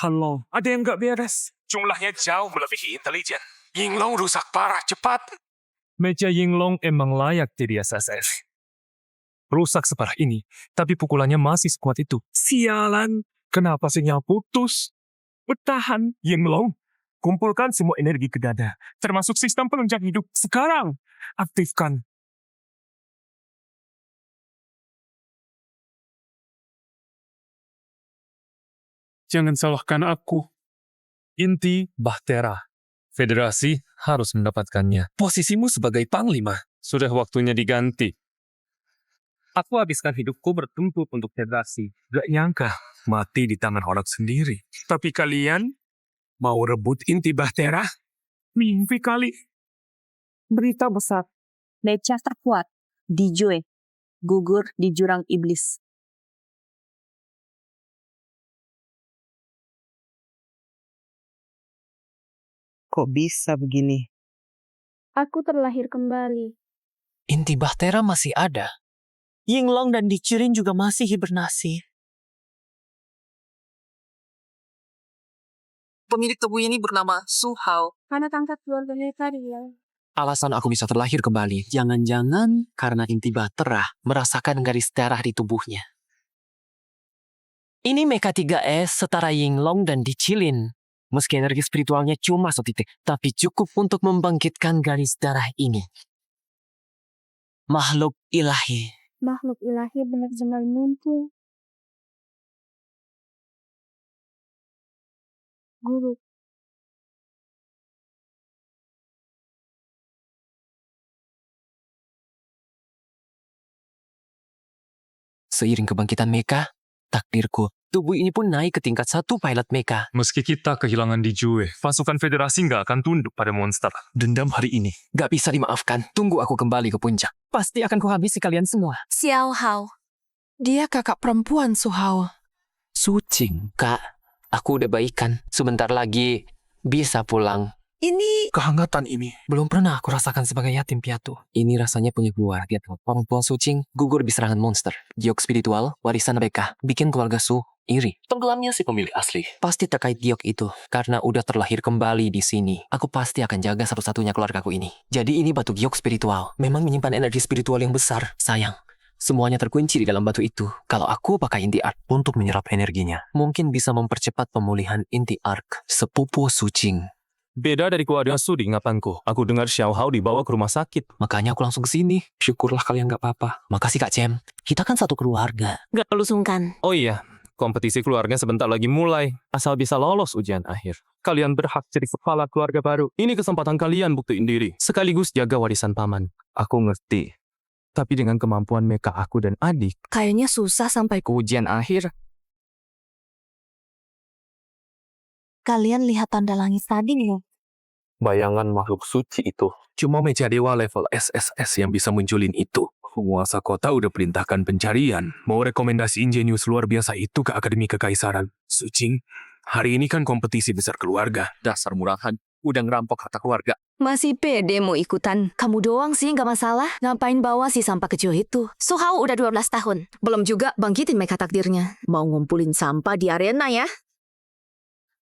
Halo, ada yang nggak beres? Jumlahnya jauh melebihi intelijen. Yinglong rusak parah, cepat. Meja Yinglong emang layak jadi SSS. Rusak separah ini, tapi pukulannya masih sekuat itu. Sialan, kenapa sinyal putus? Bertahan, Yinglong. Kumpulkan semua energi ke dada, termasuk sistem penunjang hidup. Sekarang, aktifkan. Jangan salahkan aku. Inti Bahtera. Federasi harus mendapatkannya. Posisimu sebagai panglima. Sudah waktunya diganti. Aku habiskan hidupku bertempur untuk federasi. Gak nyangka, mati di tangan orang sendiri. Tapi kalian mau rebut inti Bahtera? Mimpi kali. Berita besar. Mecha terkuat. Dijue. Gugur di jurang iblis. Kok bisa begini? Aku terlahir kembali. Inti Bahtera masih ada. Yinglong dan Dichirin juga masih hibernasi. Pemilik tubuh ini bernama Su Hao. Anak angkat keluarganya kalian. Alasan aku bisa terlahir kembali, jangan-jangan karena inti Bahtera merasakan garis darah di tubuhnya. Ini Mecha 3S setara Yinglong dan Dichirin. Meski energi spiritualnya cuma setitik, tapi cukup untuk membangkitkan garis darah ini. Makhluk ilahi. Makhluk ilahi benar-benar muncul. Guru. Seiring kebangkitan Mecha, takdirku, tubuh ini pun naik ke tingkat 1 pilot Mecha. Meski kita kehilangan Dijue, pasukan federasi nggak akan tunduk pada monster. Dendam hari ini. Gak bisa dimaafkan, tunggu aku kembali ke puncak. Pasti akan kuhabisi kalian semua. Xiao Hao. Dia kakak perempuan Su Hao. Sucing, Kak. Aku udah baikan. Sebentar lagi bisa pulang. Ini Kehangatan ini. Belum pernah aku rasakan sebagai yatim piatu. Ini rasanya punya keluarga. Perempuan Sucing gugur di serangan monster. Giok spiritual, warisan BK, bikin keluarga Su iri. Tenggelamnya si pemilik asli. Pasti terkait giok itu. Karena udah terlahir kembali di sini. Aku pasti akan jaga satu-satunya keluargaku ini. Jadi ini batu giok spiritual. Memang menyimpan energi spiritual yang besar. Sayang. Semuanya terkunci di dalam batu itu. Kalau aku pakai inti arc untuk menyerap energinya, mungkin bisa mempercepat pemulihan inti arc. Sepupu Sucing. Beda dari keluarga Su di ingatanku. Aku dengar Xiao Hao dibawa ke rumah sakit. Makanya aku langsung ke sini. Syukurlah kalian gak apa-apa. Makasih Kak Cem. Kita kan satu keluarga. gak perlu sungkan. Oh iya, kompetisi keluarga sebentar lagi mulai. Asal bisa lolos ujian akhir. Kalian berhak jadi kepala keluarga baru. Ini kesempatan kalian buktiin diri. Sekaligus jaga warisan paman. Aku ngerti. Tapi dengan kemampuan Mecha aku dan adik, Kayaknya susah sampai ke ujian akhir, kalian lihat tanda langit tadi nih. Bayangan makhluk suci itu. Cuma meja dewa level SSS yang bisa munculin itu. Penguasa kota udah perintahkan pencarian. Mau rekomendasi injenius luar biasa itu ke Akademi Kekaisaran. Sucing, hari ini kan kompetisi besar keluarga. Dasar murahan. Udah ngerampok harta keluarga. Masih pede mau ikutan. Kamu doang sih gak masalah. Ngapain bawa si sampah kecil itu? Su Hao udah 12 tahun. Belum juga bangkitin Mecha takdirnya. Mau ngumpulin sampah di arena ya?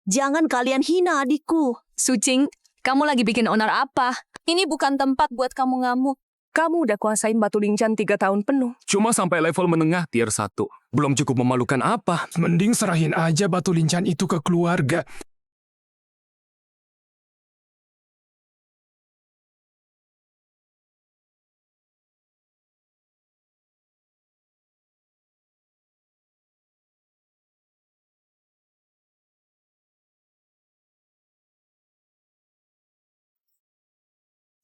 Jangan kalian hina adikku. Sucing, kamu lagi bikin onar apa? Ini bukan tempat buat kamu ngamuk. Kamu udah kuasain batu linchan 3 tahun penuh. Cuma sampai level menengah tier 1. Belum cukup memalukan apa. Mending serahin aja batu linchan itu ke keluarga.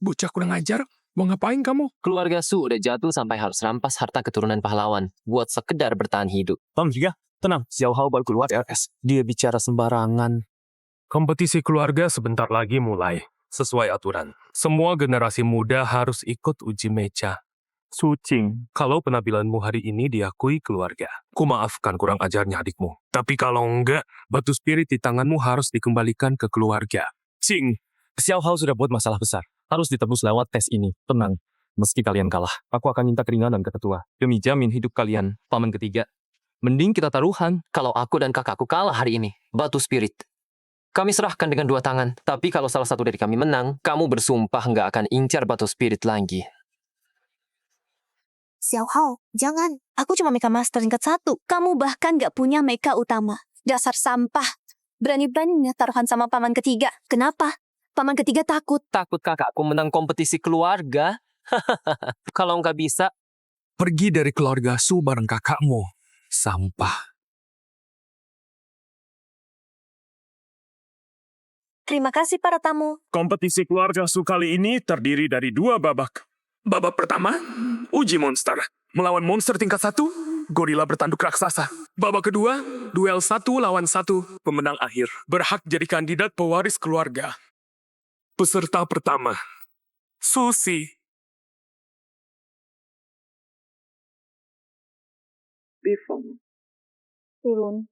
Bocah kurang ajar. Mau ngapain kamu? Keluarga Su udah jatuh sampai harus rampas harta keturunan pahlawan buat sekedar bertahan hidup. Bang juga, tenang, Xiao Hao baru keluar RS. Dia bicara sembarangan. Kompetisi keluarga sebentar lagi mulai. Sesuai aturan. Semua generasi muda harus ikut uji mecha. Sucing, kalau penampilanmu hari ini diakui keluarga. Ku maafkan kurang ajarnya adikmu. Tapi kalau enggak, batu spirit di tanganmu harus dikembalikan ke keluarga. Cing, Xiao Hao sudah buat masalah besar. Harus ditebus lewat tes ini. Tenang. Meski kalian kalah, aku akan minta keringanan ke ketua. Demi jamin hidup kalian, paman ketiga. Mending kita taruhan. Kalau aku dan kakakku kalah hari ini, batu spirit. Kami serahkan dengan 2 tangan. Tapi kalau salah satu dari kami menang, kamu bersumpah nggak akan incar batu spirit lagi. Xiao Hao, jangan. Aku cuma Mecha Master tingkat 1. Kamu bahkan gak punya Mecha utama. Dasar sampah. Berani-beraninya taruhan sama paman ketiga. Kenapa? Paman ketiga takut. Takut kakakku menang kompetisi keluarga? Kalau nggak bisa, Pergi dari keluarga Su bareng kakakmu. Sampah. Terima kasih para tamu. Kompetisi keluarga Su kali ini terdiri dari 2 babak. Babak pertama, uji monster. Melawan monster tingkat 1, gorila bertanduk raksasa. Babak kedua, duel 1 lawan 1. Pemenang akhir berhak jadi kandidat pewaris keluarga. Peserta pertama, Susi. Turun.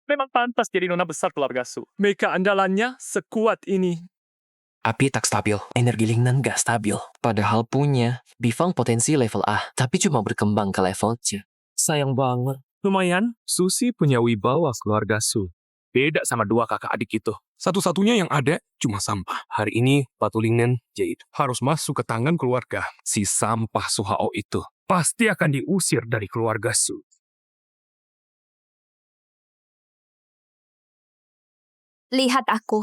Memang pantas jadi nona besar keluarga Su. Mecha andalannya sekuat ini. api tak stabil. Energi Lingnan nggak stabil. Padahal punya Bifang potensi level A, tapi cuma berkembang ke level C. Sayang banget. Lumayan, Susi punya wibawa keluarga Su. Beda sama 2 kakak adik itu. Satu-satunya yang ada cuma sampah. Hari ini, Batu Lingnan Jade harus masuk ke tangan keluarga. Si sampah Su Hao itu pasti akan diusir dari keluarga Su. Lihat aku.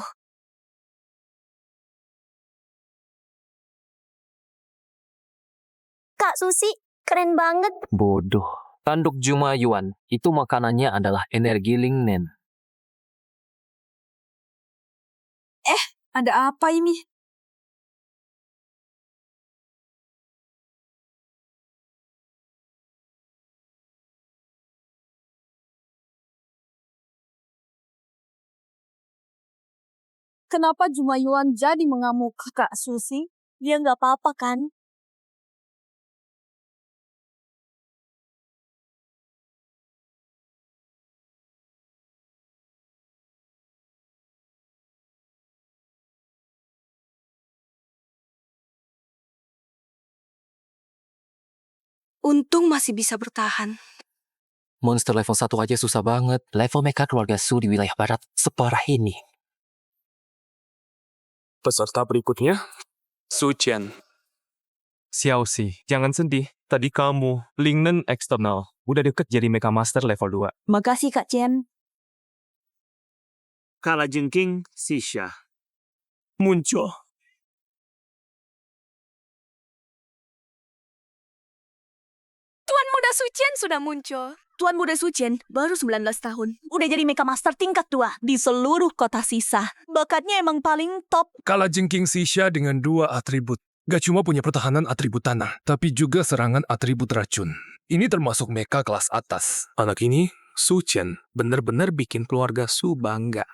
Kak Susi, keren banget. Bodoh. Tanduk Juma Yuan, itu makanannya adalah energi Lingnan. Ada apa ini? Kenapa Jumayuan jadi mengamuk Kak Susi? Dia nggak apa-apa kan? Untung masih bisa bertahan. Monster level 1 aja susah banget. Level mecha keluarga Su di wilayah barat separah ini. Peserta berikutnya, Su Chen. Xiao Xi, jangan sedih. Tadi kamu, Lingnan eksternal, udah deket jadi Mecha Master level 2. Makasih Kak Chen. Kalajengking Sisha. Muncul. Tuan Muda Sucian sudah muncul. Tuan Muda Sucian baru 19 tahun. Udah jadi Mecha Master tingkat 2 di seluruh kota sisa. Bakatnya emang paling top. Kalajengking Sisha dengan 2 atribut. Gak cuma punya pertahanan atribut tanah, tapi juga serangan atribut racun. Ini termasuk mecha kelas atas. Anak ini, Su Chen, benar-benar bikin keluarga Su bangga.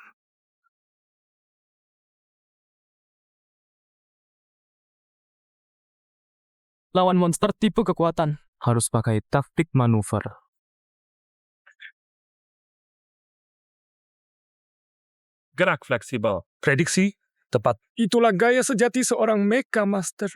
Lawan monster tipe kekuatan, harus pakai taktik manuver. Gerak fleksibel. Prediksi tepat. Itulah gaya sejati seorang Mecha Master.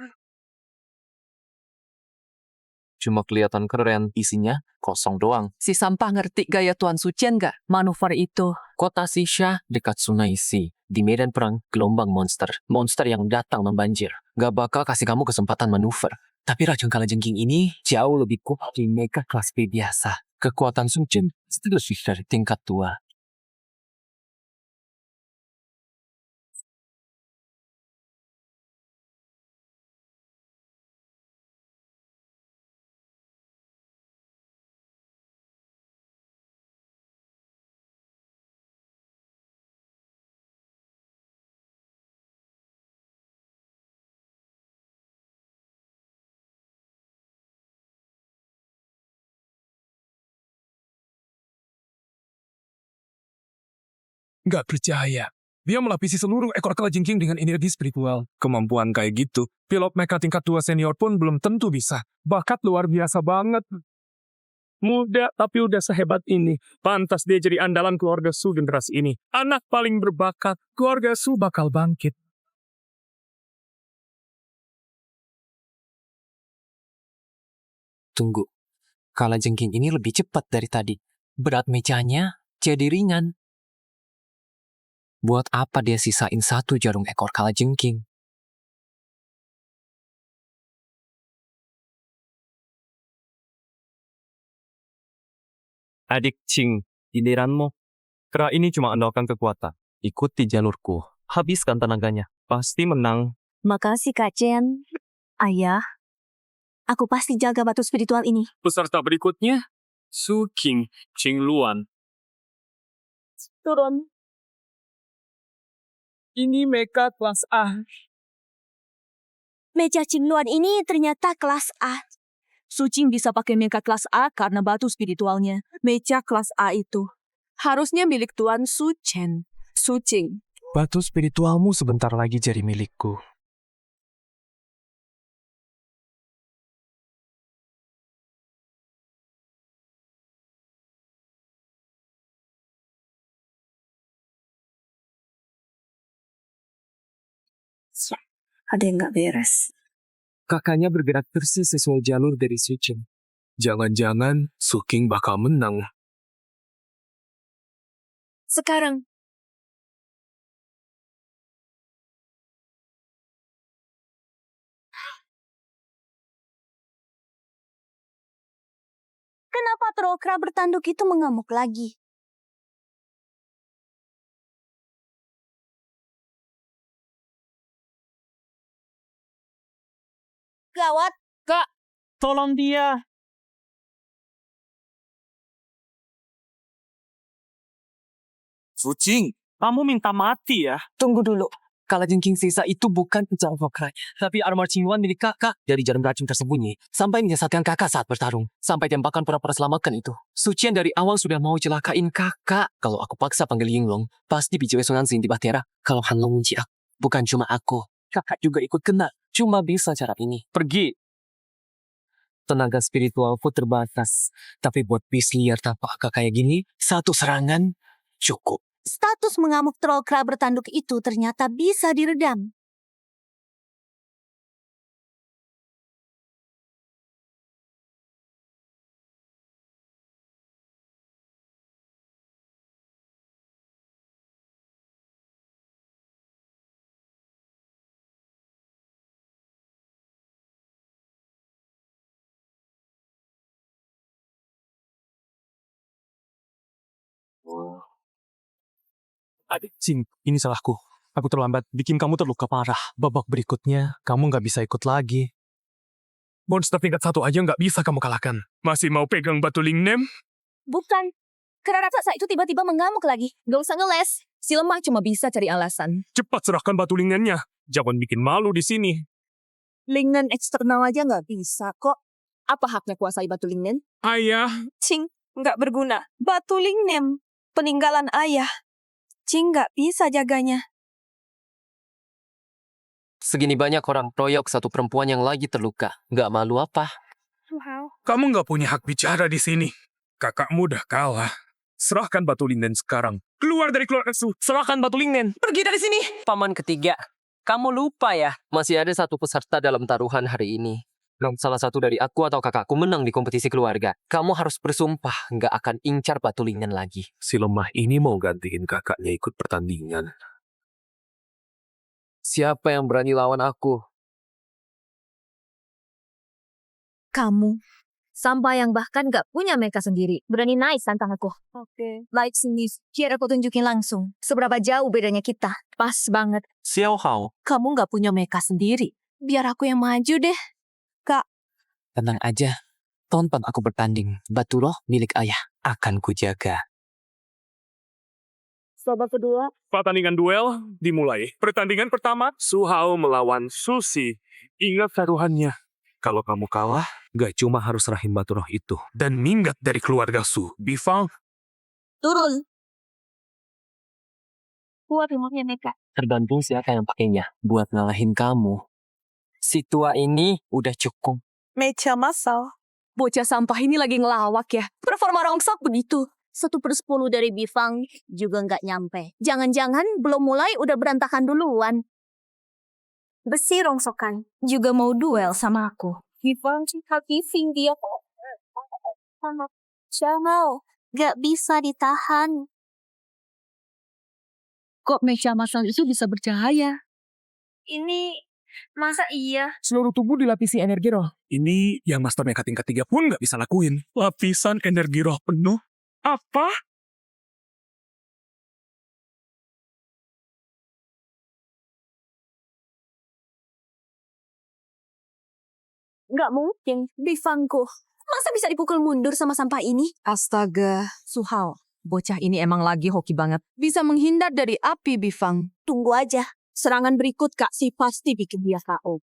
Cuma kelihatan keren, isinya kosong doang. Si sampah ngerti gaya Tuan Sucian nggak? Manuver itu. Kota Sisha dekat Sungai Si. Di medan perang, gelombang monster. Monster yang datang membanjir. Gak bakal kasih kamu kesempatan manuver. Tapi Racun Kalajengking ini jauh lebih kuat dari mecha kelas B biasa. Kekuatan Sucian lebih dari tingkat 2. Gak percaya. Dia melapisi seluruh ekor kalajengking dengan energi spiritual. Kemampuan kayak gitu, pilot mecha tingkat 2 senior pun belum tentu bisa. Bakat luar biasa banget. Muda tapi udah sehebat ini. Pantas dia jadi andalan keluarga Su generasi ini. Anak paling berbakat. Keluarga Su bakal bangkit. Tunggu. Kalajengking ini lebih cepat dari tadi. Berat mejanya jadi ringan. Buat apa dia sisain 1 jarum ekor kalajengking? Adik Ching, giliranmu. Kera ini cuma andalkan kekuatan. Ikuti jalurku. Habiskan tenaganya. Pasti menang. Makasih Kak Chen. Ayah, aku pasti jaga batu spiritual ini. Peserta berikutnya, Su King Ching Luan. Turun. Ini mecha kelas A. Meja Qingluan ini ternyata kelas A. Sucing bisa pakai meja kelas A karena batu spiritualnya. Meja kelas A itu harusnya milik Tuan Su Chen. Sucing. Batu spiritualmu sebentar lagi jadi milikku. Ada yang nggak beres. Kakaknya bergerak persis sesuai jalur dari Sucing. Jangan-jangan Su King bakal menang. Sekarang. Kenapa Trokra bertanduk itu mengamuk lagi? Gawat. Tolong dia. Sucing, kamu minta mati ya? Tunggu dulu. Kalajengking sisa itu bukan pecahan Fokrai, tapi armor Qingluan milik kakak. Dari jarum racun tersembunyi, sampai menyesatkan kakak saat bertarung, sampai tembakan pura-pura selamatkan itu. Sucian dari awal sudah mau celakain kakak. Kalau aku paksa panggil Yinglong, pasti biji wesungan di Bahtera. Kalau Hanlong benci aku, bukan cuma aku, kakak juga ikut kena. Cuma bisa cara ini. Pergi. Tenaga spiritualku terbatas, tapi buat bis liar tanpa kakak kayak gini, 1 serangan cukup. Status mengamuk Trokra bertanduk itu ternyata bisa diredam. Adik Ching, ini salahku. Aku terlambat, bikin kamu terluka parah. Babak berikutnya, kamu nggak bisa ikut lagi. Monster tingkat 1 aja nggak bisa kamu kalahkan. Masih mau pegang batu Lingnem? Bukan. Karena raksasa itu tiba-tiba mengamuk lagi. Gak usah ngeles. Si lemah cuma bisa cari alasan. Cepat serahkan batu Lingnemnya. Jangan bikin malu di sini. Lingnen eksternal aja nggak bisa kok. Apa haknya kuasai batu Lingnen? Ayah, Cing, nggak berguna. Batu Lingnem, peninggalan ayah. Cing nggak bisa jaganya. Segini banyak orang proyok 1 perempuan yang lagi terluka. Nggak malu apa? kamu nggak punya hak bicara di sini. Kakakmu udah kalah. Serahkan batu Lingnem sekarang. Keluar dari keluarga Su. Serahkan batu Lingnen. Pergi dari sini. Paman ketiga. Kamu lupa ya? Masih ada 1 peserta dalam taruhan hari ini. Kalau salah satu dari aku atau kakakku menang di kompetisi keluarga, kamu harus bersumpah nggak akan incar batu Lingnen lagi. Si lemah ini mau gantiin kakaknya ikut pertandingan. Siapa yang berani lawan aku? Kamu. Sampai yang bahkan gak punya mereka sendiri. Berani naik tantang aku. Oke. Baik sini, biar aku tunjukin langsung. Seberapa jauh bedanya kita? Pas banget. Xiao Hao, Kamu nggak punya mecha sendiri. Biar aku yang maju deh. Tenang aja. Tonton aku bertanding. Batu roh milik ayah. Akan kujaga. Babak kedua. Pertandingan duel dimulai. Pertandingan pertama, Su Hao melawan Susi. Ingat taruhannya. Kalau kamu kalah, gak cuma harus rahim batu roh itu. Dan minggat dari keluarga Su. Bifang, Turun. Buat remote-nya mecha. Tergantung siapa yang pakainya. Buat ngalahin kamu. Si tua ini udah cukup. Mecha masal. Bocah sampah ini lagi ngelawak ya. Performa rongsok begitu. 1/10 dari Bifang juga nggak nyampe. Jangan-jangan belum mulai udah berantakan duluan. Besi rongsokan. Juga mau duel sama aku. Bifang, Kifing dia kok. Jangan, gak bisa ditahan. Kok mecha masal itu bisa bercahaya? Ini, masa iya? Seluruh tubuh dilapisi energi roh. Ini yang Master Mecha tingkat 3 pun nggak bisa lakuin. Lapisan energi roh penuh. Apa? Nggak mungkin. Bifangku. Masa bisa dipukul mundur sama sampah ini? Astaga, Suhao. Bocah ini emang lagi hoki banget. Bisa menghindar dari api Bifang. Tunggu aja. Serangan berikut Kak Si pasti bikin dia KO.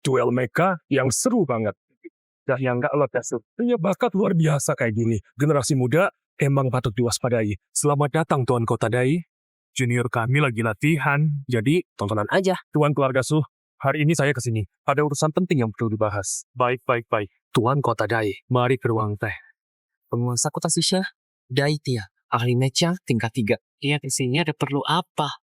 Duel mecha yang seru banget. Dah yang nggak lo Dasu. Punya bakat luar biasa kayak gini. Generasi muda emang patut diwaspadai. Selamat datang Tuan Kota Dai. Junior kami lagi latihan, jadi tontonan aja. Tuan Keluarga Su, hari ini saya kesini. Ada urusan penting yang perlu dibahas. Baik. Tuan Kota Dai, mari ke ruang teh. Penguasa kota Sisha, Dai Tia, ahli mecha tingkat 3. Dia kesini ada perlu apa?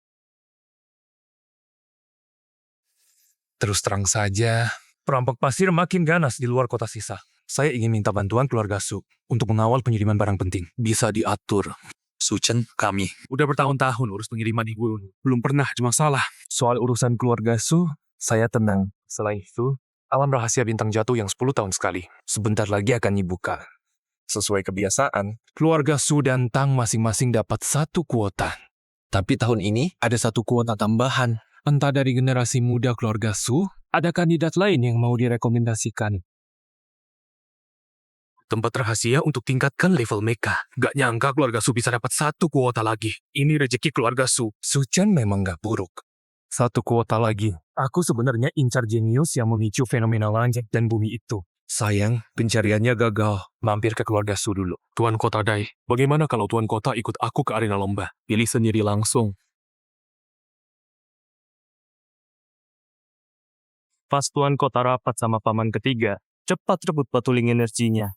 Terus terang saja, Perampok pasir makin ganas di luar kota Sisa. saya ingin minta bantuan keluarga Su untuk mengawal pengiriman barang penting. Bisa diatur. Suchen, kami. Udah bertahun-tahun urus pengiriman di Gulun. Belum pernah ada masalah. Soal urusan keluarga Su, saya tenang. Selain itu, Alam rahasia bintang jatuh yang 10 tahun sekali. Sebentar lagi akan dibuka. Sesuai kebiasaan, keluarga Su dan Tang masing-masing dapat 1 kuota. Tapi tahun ini ada 1 kuota tambahan. Entah dari generasi muda keluarga Su, ada kandidat lain yang mau direkomendasikan. Tempat rahasia untuk tingkatkan level mecha. Gak nyangka keluarga Su bisa dapat 1 kuota lagi. Ini rezeki keluarga Su. Suchen memang gak buruk. 1 kuota lagi. aku sebenarnya incar jenius yang memicu fenomena langit dan bumi itu. Sayang, pencariannya gagal. Mampir ke keluarga Su dulu. Tuan Kota Dai, bagaimana kalau Tuan Kota ikut aku ke arena lomba? Pilih sendiri langsung. Pas Tuan Kota rapat sama paman ketiga, cepat rebut batuling energinya.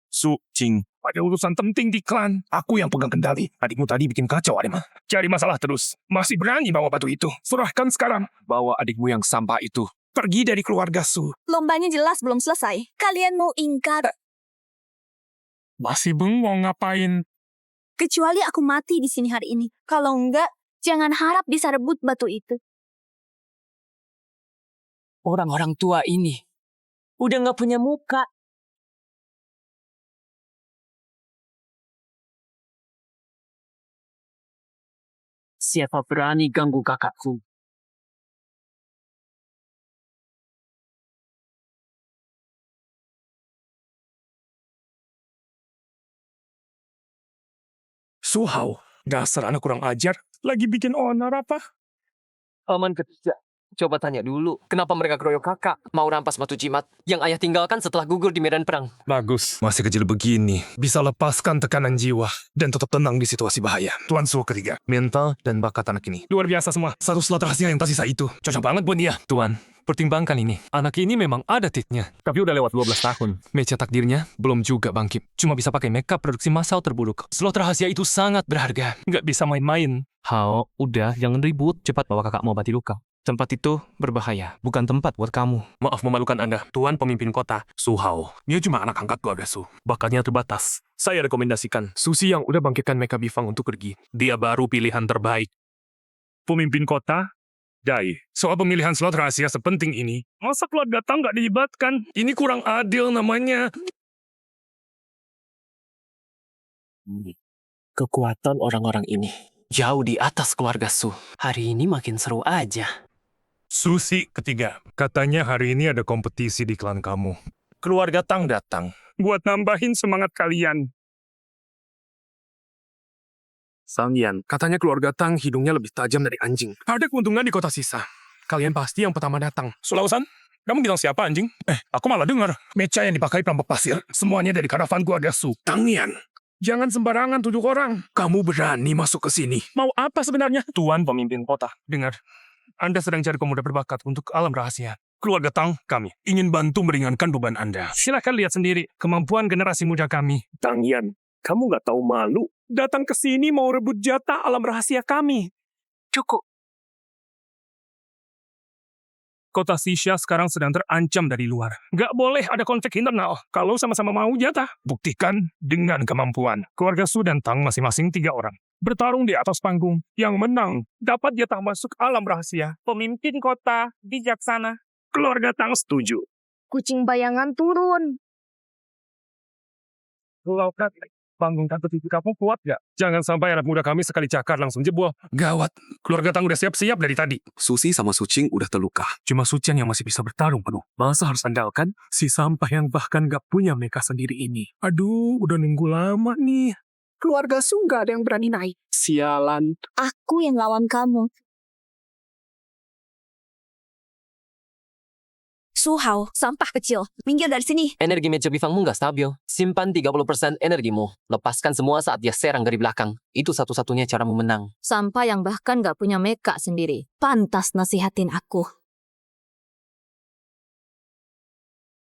Su, Jing, ada urusan penting di klan. Aku yang pegang kendali. Adikmu tadi bikin kacau, Adema. Cari masalah terus. Masih berani bawa batu itu. Serahkan sekarang. Bawa adikmu yang sampah itu. Pergi dari keluarga Su. Lombanya jelas belum selesai. Kalian mau ingkar. Masih bengong ngapain? Kecuali aku mati di sini hari ini. Kalau enggak, jangan harap bisa rebut batu itu. Orang-orang tua ini udah nggak punya muka. Siapa berani ganggu kakakku? Su Hao, dasar anak kurang ajar. Lagi bikin onar apa? Paman ketiga. Coba tanya dulu, kenapa mereka keroyok kakak? Mau rampas batu jimat yang ayah tinggalkan setelah gugur di medan perang. Bagus. Masih kecil begini. Bisa lepaskan tekanan jiwa. Dan tetap tenang di situasi bahaya. Tuan Su ketiga. Mental dan bakat anak ini. Luar biasa semua. 1 slot rahasia yang tersisa itu. Cocok banget buat dia. Tuan, pertimbangkan ini. Anak ini memang ada titnya. Tapi udah lewat 12 tahun. Mecha takdirnya belum juga bangkit. Cuma bisa pakai mecha produksi massal terburuk. Slot rahasia itu sangat berharga. Nggak bisa main-main. Hao, udah, jangan ribut. Cepat bawa kakak mau mati luka. Tempat itu berbahaya, bukan tempat buat kamu. Maaf memalukan Anda, Tuan Pemimpin Kota, Su Hao. Dia cuma anak angkat keluarga Su. Bakatnya terbatas. Saya rekomendasikan Susi yang udah bangkitkan Mecha Bifang untuk pergi. Dia baru pilihan terbaik. Pemimpin Kota, Dai. Soal pemilihan slot rahasia sepenting ini, masa keluarga Tang nggak dilibatkan? Ini kurang adil namanya. Kekuatan orang-orang ini jauh di atas keluarga Su. Hari ini makin seru aja. Susi ketiga. Katanya hari ini ada kompetisi di klan kamu. Keluarga Tang datang. Buat nambahin semangat kalian. Sang Yan, katanya keluarga Tang hidungnya lebih tajam dari anjing. Ada keuntungan di kota Sisa. Kalian pasti yang pertama datang. Sulausan? Kamu bilang siapa anjing? Aku malah dengar. Mecha yang dipakai perampok pasir. Semuanya dari karavan keluarga Su. Tang Yan. Jangan sembarangan tuduh orang. Kamu berani masuk ke sini. Mau apa sebenarnya? Tuan Pemimpin Kota, dengar. Anda sedang cari pemuda berbakat untuk alam rahasia. Keluarga Tang, kami ingin bantu meringankan beban Anda. Silakan lihat sendiri kemampuan generasi muda kami. Tang Yan, kamu nggak tahu malu? datang ke sini mau rebut jatah alam rahasia kami. Cukup. Kota Sisha sekarang sedang terancam dari luar. Gak boleh ada konflik internal. Kalau sama-sama mau jatah, buktikan dengan kemampuan. Keluarga Su dan Tang masing-masing 3 orang. Bertarung di atas panggung. Yang menang dapat jatah masuk alam rahasia. Pemimpin kota bijaksana. Keluarga Tang setuju. Kucing bayangan turun. Kalau panggung tante TV kamu kuat gak? Jangan sampai anak muda kami sekali cakar langsung jebol. Gawat, keluarga Tang udah siap-siap dari tadi. Susi sama Sucing udah terluka. Cuma Sucian yang masih bisa bertarung penuh. Masa harus andalkan si sampah yang bahkan gak punya mereka sendiri ini. Aduh, udah nunggu lama nih. Keluarga Su nggak ada yang berani naik. Sialan. Aku yang lawan kamu. Su Hao, sampah kecil. Minggir dari sini. Energi meja bifangmu nggak stabil. Simpan 30% energimu. Lepaskan semua saat dia serang dari belakang. Itu satu-satunya cara menang. Sampah yang bahkan gak punya meka sendiri. Pantas nasihatin aku.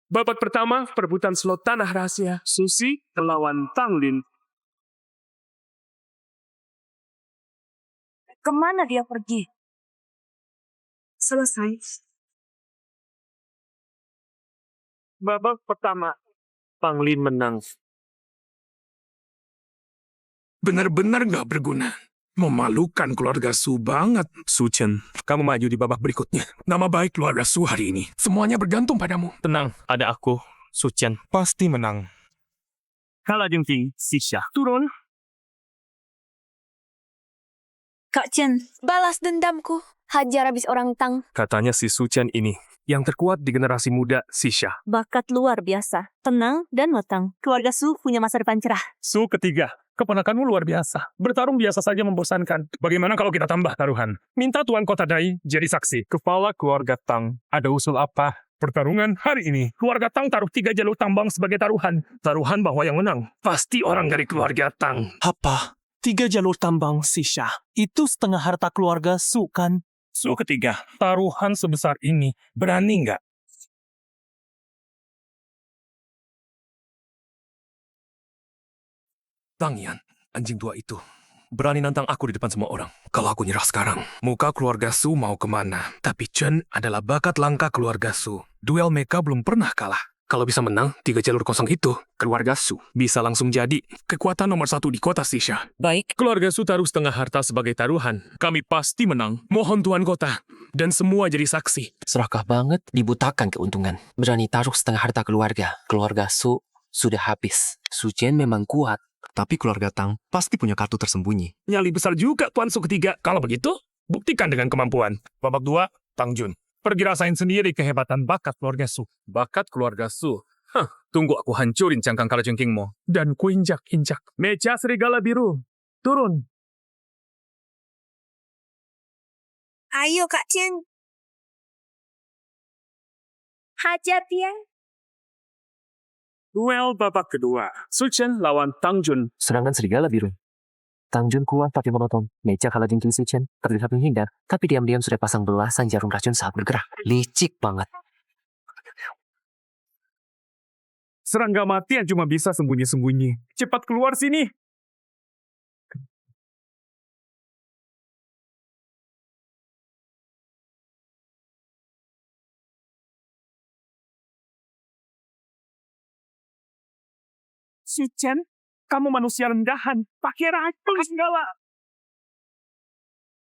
Babak pertama, perebutan slot tanah rahasia. Susi melawan Tang Lin. Kemana dia pergi? Selesai. Babak pertama, Tang Lin menang. Benar-benar gak berguna. Memalukan keluarga Su banget. Su Chen, kamu maju di babak berikutnya. Nama baik keluarga Su hari ini. Semuanya bergantung padamu. Tenang, ada aku, Sucian. Pasti menang. Kalah jengking, Sisha. Turun. Kak Chen, Balas dendamku. Hajar habis orang Tang. Katanya si Su Chen ini yang terkuat di generasi muda Sisha. bakat luar biasa. Tenang dan matang. Keluarga Su punya masa depan cerah. Su ketiga, keponakanmu luar biasa. Bertarung biasa saja membosankan. Bagaimana kalau kita tambah taruhan? Minta Tuan Kota Dai jadi saksi. Kepala keluarga Tang, ada usul apa? Pertarungan hari ini, keluarga Tang taruh 3 jalur tambang sebagai taruhan. Taruhan bahwa yang menang pasti orang dari keluarga Tang. Apa? 3 jalur tambang Sisha. Itu setengah harta keluarga Su kan? Su ketiga, taruhan sebesar ini, berani nggak? Tang Yan, anjing tua itu. Berani nantang aku di depan semua orang. Kalau aku nyerah sekarang, muka keluarga Su mau kemana? Tapi Chen adalah bakat langka keluarga Su. Duel mereka belum pernah kalah. Kalau bisa menang 3 jalur kosong itu, keluarga Su bisa langsung jadi kekuatan nomor 1 di kota Sisha. Baik. Keluarga Su taruh setengah harta sebagai taruhan. Kami pasti menang. Mohon Tuan Kota. Dan semua jadi saksi. Serakah banget, dibutakan keuntungan. Berani taruh setengah harta keluarga. Keluarga Su sudah habis. Su Chen memang kuat. Tapi keluarga Tang pasti punya kartu tersembunyi. Nyali besar juga Tuan Su ketiga. Kalau begitu, buktikan dengan kemampuan. Babak 2, Tang Jun. Pergi rasain sendiri kehebatan bakat keluarga Su. Bakat keluarga Su? Tunggu aku hancurin cangkang kalajengkingmu. Dan kuinjak-injak. Meja serigala biru. Turun. Ayo Kak Chen. Hajar dia. Duel babak kedua. Su Chen lawan Tang Jun. Serangan serigala biru. Tang Jun kuat tapi monoton. Meja kalah jengking Su Chen. Terlihat menghindar. Tapi diam-diam sudah pasang belasan jarum racun saat bergerak. Licik banget. Serangga mati yang cuma bisa sembunyi-sembunyi. Cepat keluar sini. Su Chen, kamu manusia rendahan. Pakai racun segala.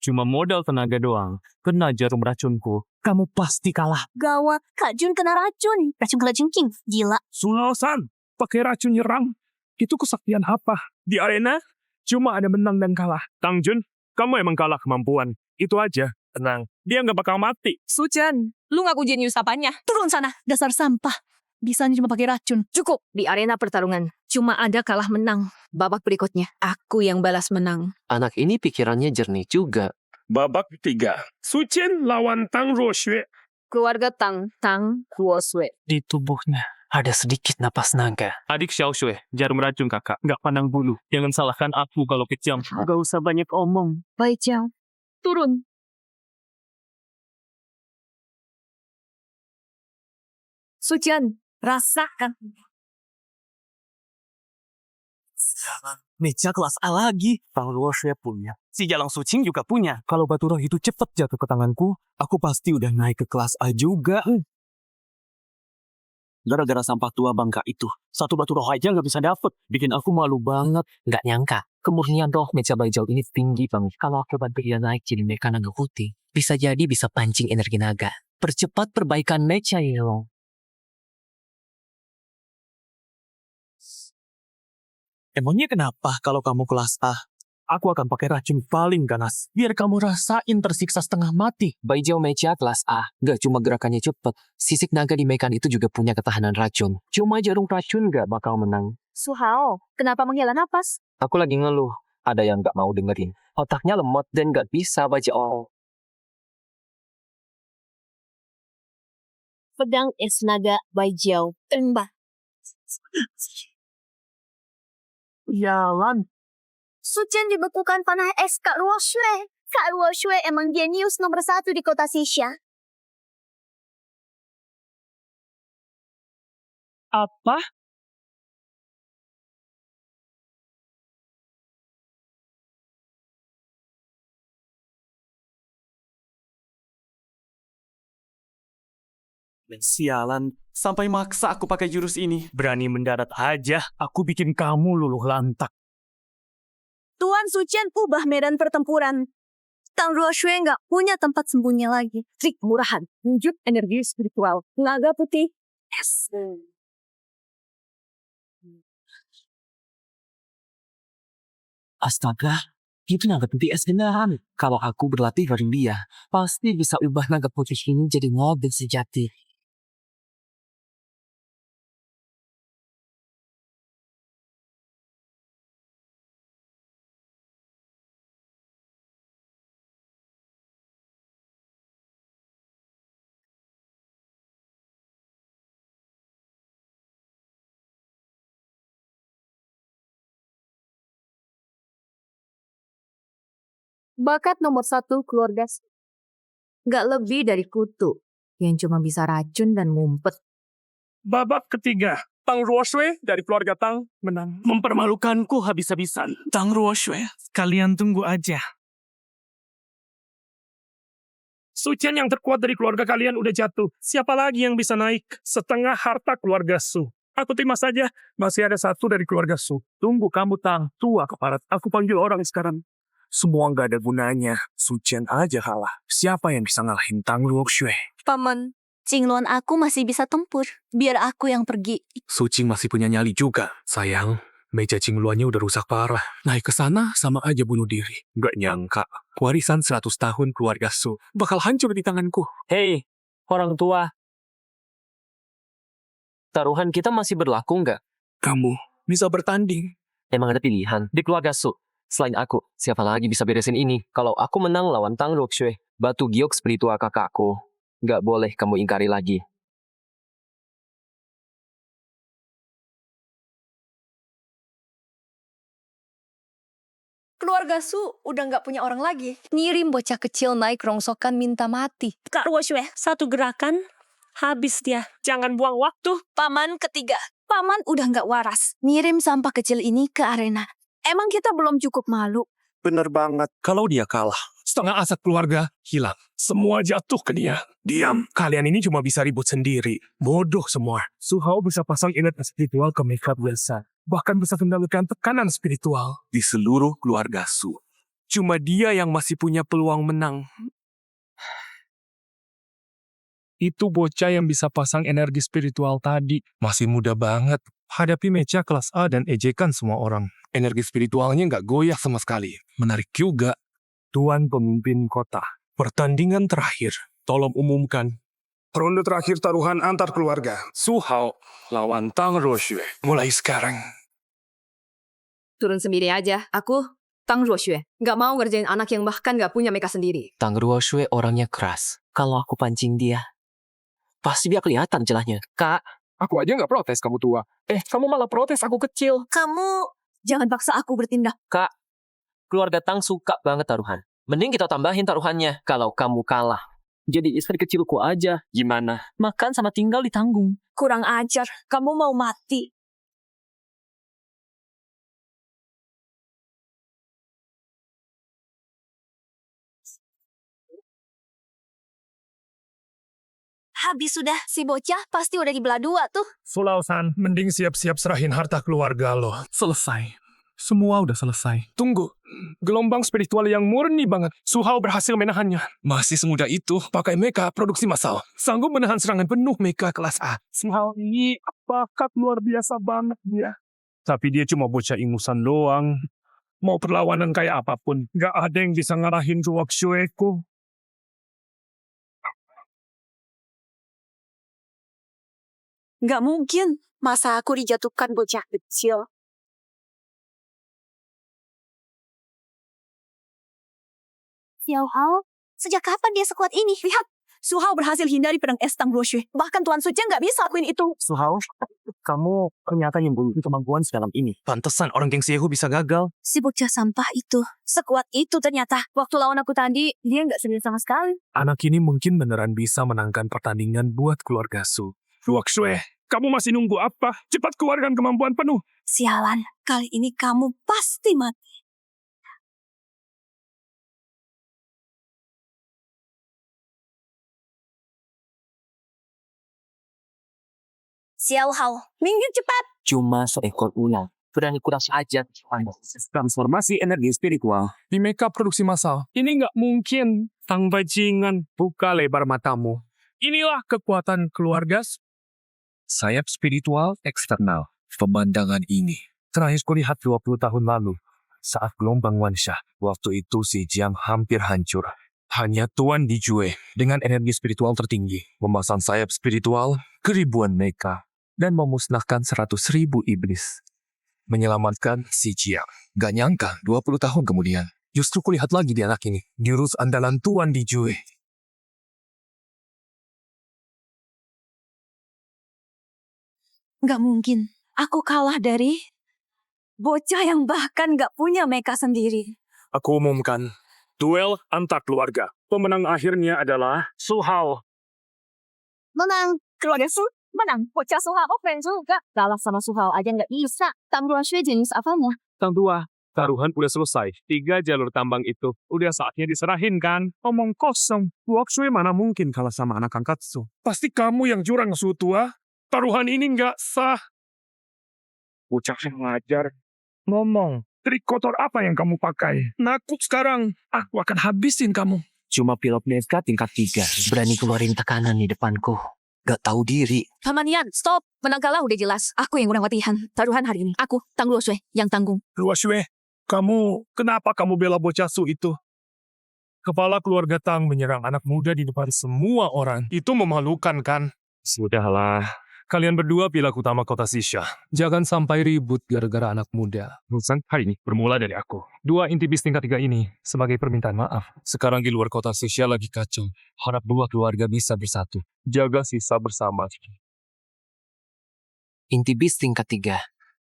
Cuma modal tenaga doang. Kena jarum racunku. Kamu pasti kalah. Gawat, Kak Jun kena racun. Racun kelajengking. Gila. Sulawsan, pakai racun nyerang. Itu kesaktian apa? Di arena, cuma ada menang dan kalah. Tang Jun, kamu emang kalah kemampuan. Itu aja. Tenang, dia nggak bakal mati. Su Chen, lu ngaku jenius apanya? Turun sana, dasar sampah. Bisanya cuma pakai racun. Cukup di arena pertarungan. Cuma ada kalah menang. Babak berikutnya, aku yang balas menang. Anak ini pikirannya jernih juga. Babak ketiga, Su Chen lawan Tang Ruoxue. Keluarga Tang, Tang Ruosue. Di tubuhnya Ada sedikit napas naga. Adik Xiao Shui, jarum racun kakak. Nggak pandang bulu. Jangan salahkan aku kalau kejam. gak usah banyak omong. Baik, Jiang. Turun. Su Chen, rasakan. Meja kelas A lagi. Tang Ruoxue punya. Si Jalang Sucing juga punya. Kalau batu roh itu cepat jatuh ke tanganku, aku pasti udah naik ke kelas A juga. Gara-gara sampah tua bangka itu, satu batu roh aja nggak bisa dapet. Bikin aku malu banget. Nggak nyangka, kemurnian roh meja Baijau ini tinggi banget. Kalau aku bantu dia naik jadi mecha naga putih, bisa jadi bisa pancing energi naga. Percepat perbaikan mecha Yelong. Emangnya kenapa kalau kamu kelas A? Aku akan pakai racun paling ganas. Biar kamu rasain tersiksa setengah mati. Baijau mecha kelas A, nggak cuma gerakannya cepet, sisik naga di mekan itu juga punya ketahanan racun. Cuma jarum racun nggak bakal menang. Su Hao, kenapa menghela napas? Aku lagi ngeluh, ada yang nggak mau dengerin. Otaknya lemot dan nggak bisa baca Pedang es naga Baijiao. Tembak. Jalan. Sucian dibekukan panah es Kak Ruoxue. Kak Ruoxue emang jenius nomor 1 di kota Xixia. Apa? Sialan, sampai maksa aku pakai jurus ini. Berani mendarat aja, aku bikin kamu luluh lantak. Tuan Sucian ubah medan pertempuran. Tang Ruoxue nggak punya tempat sembunyi lagi. Trik murahan, wujud energi spiritual. Naga putih. Es. Astaga, itu naga putih es beneran. Kalau aku berlatih bareng dia, pasti bisa ubah naga putih ini jadi mobil sejati. Bakat nomor 1 keluarga. Nggak lebih dari kutu, yang cuma bisa racun dan ngumpet. Babak ketiga, Tang Ruoxue dari keluarga Tang menang. Mempermalukanku habis-habisan. Tang Ruoxue, kalian tunggu aja. Sucian yang terkuat dari keluarga kalian udah jatuh. Siapa lagi yang bisa naik setengah harta keluarga Su? Aku terima saja, masih ada satu dari keluarga Su. Tunggu kamu Tang, tua keparat. Aku panggil orang sekarang. Semua nggak ada gunanya. Sucian aja kalah. Siapa yang bisa ngalahin Tang Ruoxue? Paman, Cingluan aku masih bisa tempur. Biar aku yang pergi. Sucing masih punya nyali juga. Sayang, meja cingluannya udah rusak parah. Naik ke sana sama aja bunuh diri. Gak nyangka, warisan 100 tahun keluarga Su bakal hancur di tanganku. Hei, orang tua. Taruhan kita masih berlaku nggak? Kamu bisa bertanding. Emang ada pilihan di keluarga Su. Selain aku, siapa lagi bisa beresin ini? Kalau aku menang lawan Tang Ruoxue, batu giok spiritual kakakku. Nggak boleh kamu ingkari lagi. Keluarga Su udah nggak punya orang lagi. Ngirim bocah kecil naik rongsokan minta mati. Kak Ruoxue, satu gerakan, habis dia. Jangan buang waktu. Paman ketiga. Paman udah nggak waras. Ngirim sampah kecil ini ke arena. Emang kita belum cukup malu? Bener banget. Kalau dia kalah, setengah aset keluarga hilang. Semua jatuh ke dia. Diam. Kalian ini cuma bisa ribut sendiri. Bodoh semua. Su Hao bisa pasang energi spiritual ke Mecha Wilson. Bahkan bisa kendalikan tekanan spiritual di seluruh keluarga Su. Cuma dia yang masih punya peluang menang. Itu bocah yang bisa pasang energi spiritual tadi. Masih muda banget. Hadapi mecha kelas A dan ejekan semua orang. Energi spiritualnya nggak goyah sama sekali. Menarik juga. Tuan pemimpin kota. Pertandingan terakhir. Tolong umumkan. Ronde terakhir taruhan antar keluarga. Su Hao lawan Tang Ruoxue. Mulai sekarang. Turun sendiri aja. Aku, Tang Ruoxue. Nggak mau ngerjain anak yang bahkan nggak punya mecha sendiri. Tang Ruoxue orangnya keras. Kalau aku pancing dia, pasti dia kelihatan celahnya. Kak, Aku aja nggak protes kamu tua. kamu malah protes aku kecil. Kamu jangan paksa aku bertindak. Kak, keluarga Tang suka banget taruhan. Mending kita tambahin taruhannya kalau kamu kalah. Jadi istri kecilku aja. Gimana? Makan sama tinggal ditanggung. Kurang ajar. Kamu mau mati. Habis sudah. Si bocah pasti udah dibelah dua tuh. Sulausan, mending siap-siap serahin harta keluarga lo. Selesai. Semua udah selesai. Tunggu, gelombang spiritual yang murni banget. Su Hao berhasil menahannya. Masih semudah itu, pakai mecha produksi massal. Sanggup menahan serangan penuh mecha kelas A. Su Hao ini bakat luar biasa banget dia. Tapi dia cuma bocah ingusan doang. Mau perlawanan kayak apapun, gak ada yang bisa ngarahin Ruak Shueku. Nggak mungkin. Masa aku dijatuhkan bocah kecil? Xiao Hao, sejak kapan dia sekuat ini? Lihat, Su Hao berhasil hindari pedang es Tang Ruoxue. Bahkan Tuan Su Jian nggak bisa lakuin itu. Su Hao, kamu ternyata memiliki kemampuan sedalam ini. Pantesan orang geng Siehu bisa gagal. Si bocah sampah itu, sekuat itu ternyata. Waktu lawan aku tadi, dia nggak serius sama sekali. Anak ini mungkin beneran bisa menangkan pertandingan buat keluarga Su. Ruak Shue, kamu masih nunggu apa? Cepat keluarkan kemampuan penuh. Sialan, kali ini kamu pasti mati. Xiao Hao, minggir cepat. Cuma seekor ular. Berani kurang ajar. Transformasi energi spiritual. Di mecha produksi massal, ini nggak mungkin. Tang bajingan, buka lebar matamu. Inilah kekuatan keluarga. Sayap spiritual eksternal. Pemandangan ini terakhir kulihat 20 tahun lalu. Saat gelombang Wansha, waktu itu si Jiang hampir hancur. Hanya Tuan Dijue dengan energi spiritual tertinggi memasang sayap spiritual ke ribuan mecha dan memusnahkan 100.000 iblis. Menyelamatkan si Jiang. Gak nyangka 20 tahun kemudian, justru kulihat lagi di anak ini. Jurus andalan Tuan Dijue. Nggak mungkin. Aku kalah dari bocah yang bahkan nggak punya mecha sendiri. Aku umumkan, duel antar keluarga. Pemenang akhirnya adalah Su Hao. Menang. Keluarga Su, menang. Bocah Su Hao keren juga. Kalah sama Su Hao aja nggak bisa. Tang Ruoxue jenis apanya? Tang Tua, taruhan udah selesai. 3 jalur tambang itu udah saatnya diserahin kan? Omong kosong. Ruak Shui mana mungkin kalah sama anak angkat Su. Pasti kamu yang curang, Su Tua. Taruhan ini nggak sah. Bocah ngajar. Ngomong, trik kotor apa yang kamu pakai? Nakut sekarang. Aku akan habisin kamu. Cuma pilot mecha tingkat 3. Berani keluarin tekanan di depanku. Gak tahu diri. Paman Yan, stop. Menang kalah udah jelas. Aku yang kurang latihan. Taruhan hari ini. Aku, Tang Ruoxue, yang tanggung. Ruak Shui, kenapa kamu bela bocah Su itu? Kepala keluarga Tang menyerang anak muda di depan semua orang. Itu memalukan kan? Sudahlah. Kalian berdua pilih utama kota Sisha. Jangan sampai ribut gara-gara anak muda. Urusan hari ini bermula dari aku. 2 inti bis tingkat 3 ini sebagai permintaan maaf. Sekarang di luar kota Sisha lagi kacau. Harap 2 keluarga bisa bersatu. Jaga sisa bersama. Inti bis tingkat 3.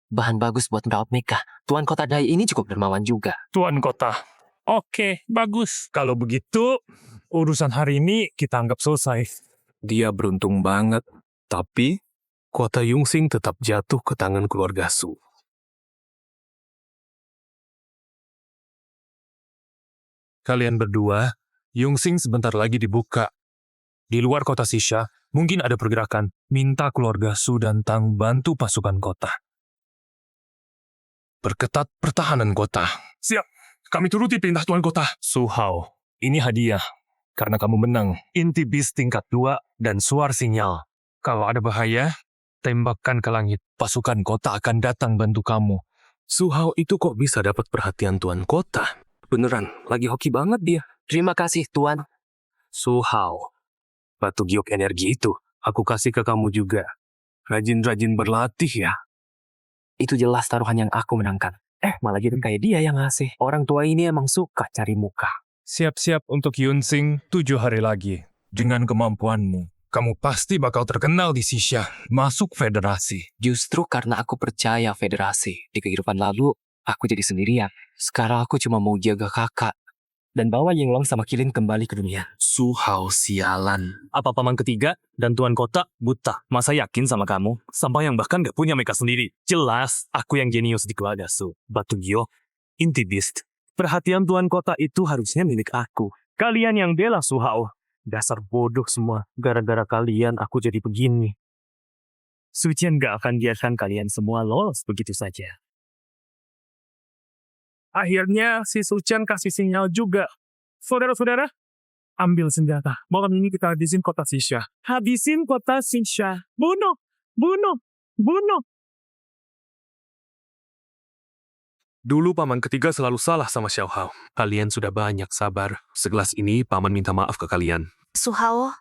Bahan bagus buat merawat mecha. Tuan kota Dai ini cukup dermawan juga. Tuan kota. Oke, bagus. Kalau begitu, urusan hari ini kita anggap selesai. Dia beruntung banget. Tapi, kota Yongxing tetap jatuh ke tangan keluarga Su. Kalian berdua, Yongxing sebentar lagi dibuka. Di luar kota Sisha, mungkin ada pergerakan. Minta keluarga Su dan Tang bantu pasukan kota. Perketat pertahanan kota. Siap, kami turuti perintah Tuan Kota. Su Hao, ini hadiah. Karena kamu menang, inti bis tingkat 2 dan suar sinyal. Kalau ada bahaya, tembakkan ke langit. Pasukan kota akan datang bantu kamu. Su Hao itu kok bisa dapat perhatian Tuan Kota? Beneran, lagi hoki banget dia. Terima kasih, Tuan. Su Hao, batu giok energi itu aku kasih ke kamu juga. Rajin-rajin berlatih ya. Itu jelas taruhan yang aku menangkan. Malah jadi kayak dia yang ngasih. Orang tua ini emang suka cari muka. Siap-siap untuk Yunxing 7 hari lagi. Dengan kemampuanmu, kamu pasti bakal terkenal di Sisha, masuk federasi. Justru karena aku percaya federasi. Di kehidupan lalu, aku jadi sendirian. Sekarang aku cuma mau jaga kakak. Dan bawa Yinglong sama Kilin kembali ke dunia. Su Hao sialan. Apa paman ketiga dan tuan kota buta? Masa yakin sama kamu? Sampai yang bahkan gak punya mecha sendiri. Jelas, aku yang jenius di keluarga Su. Batu Gyo, inti beast. Perhatian tuan kota itu harusnya milik aku. Kalian yang bela Su Hao, Dasar bodoh semua. Gara-gara kalian aku jadi begini. Sucian gak akan biarkan kalian semua lolos begitu saja. Akhirnya si Sucian kasih sinyal juga. Saudara-saudara, ambil senjata. Malam ini kita habisin kota Sisha. Habisin kota Sisha. Bunuh! Bunuh! Bunuh! Dulu paman ketiga selalu salah sama Xiao Hao. Kalian sudah banyak sabar. Segelas ini paman minta maaf ke kalian. Suhao,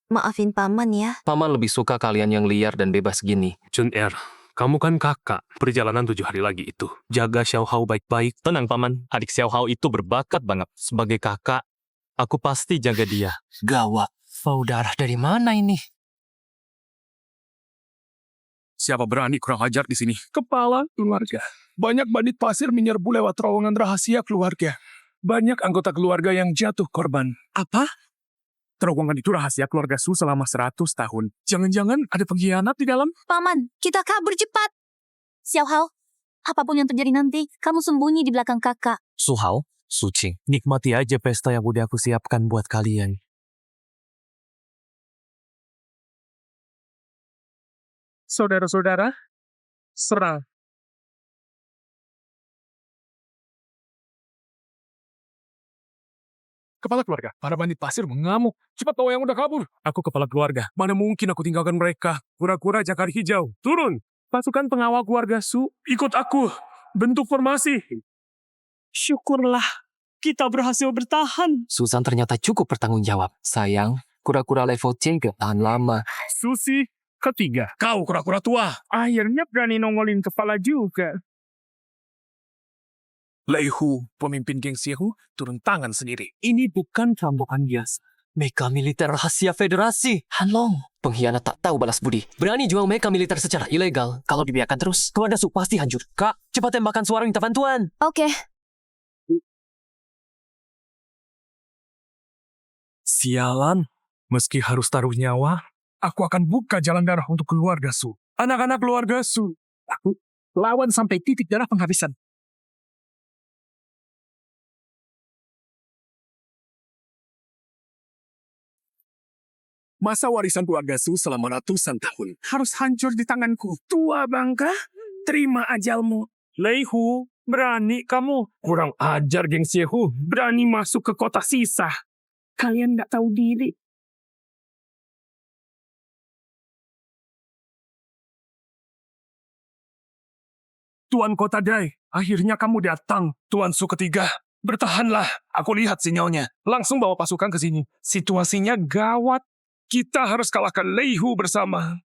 maafin paman ya. Paman lebih suka kalian yang liar dan bebas gini. Chun Er, kamu kan kakak. Perjalanan 7 hari lagi itu. Jaga Xiao Hao baik-baik. Tenang paman, adik Xiao Hao itu berbakat banget. Sebagai kakak, aku pasti jaga dia. Gawat. Bau darah dari mana ini? Siapa berani kurang ajar di sini? Kepala keluarga. Banyak bandit pasir menyerbu lewat terowongan rahasia keluarga. Banyak anggota keluarga yang jatuh korban. Apa? Terowongan itu rahasia keluarga Su selama 100 tahun. Jangan-jangan ada pengkhianat di dalam? Paman, kita kabur cepat. Xiao Hao, apapun yang terjadi nanti, kamu sembunyi di belakang kakak. Suhao, Suci, nikmati aja pesta yang udah aku siapkan buat kalian. Saudara-saudara, serang. Kepala keluarga, para bandit pasir mengamuk. Cepat bawa yang udah kabur. Aku kepala keluarga. Mana mungkin aku tinggalkan mereka. Kura-kura jakar hijau. Turun. Pasukan pengawal keluarga Su, ikut aku. Bentuk formasi. Syukurlah, kita berhasil bertahan. Susan ternyata cukup bertanggung jawab. Sayang, kura-kura level C gak tahan lama. Susi ketiga. Kau kura-kura tua. Akhirnya berani nongolin kepala juga. Lei Hu, pemimpin geng Xiehu, turun tangan sendiri. Ini bukan rambukan biasa. Meka militer rahasia federasi. Hanlong, pengkhianat tak tahu balas budi. Berani jual meka militer secara ilegal. Kalau dibiarkan terus, keluarga Su pasti hancur. Kak, cepat tembakan suara minta bantuan. Oke. Sialan, meski harus taruh nyawa, aku akan buka jalan darah untuk keluarga Su. Anak-anak keluarga Su. Aku lawan sampai titik darah penghabisan. Masa warisan keluarga Su selama ratusan tahun harus hancur di tanganku. Tua bangka, terima ajalmu. Lei Hu, berani kamu. Kurang ajar geng Xiehu, berani masuk ke kota sisa. Kalian nggak tahu diri. Tuan Kota Dai, akhirnya kamu datang. Tuan Su ketiga, bertahanlah. Aku lihat sinyalnya. Langsung bawa pasukan ke sini. Situasinya gawat. Kita harus kalahkan Lei Hu bersama.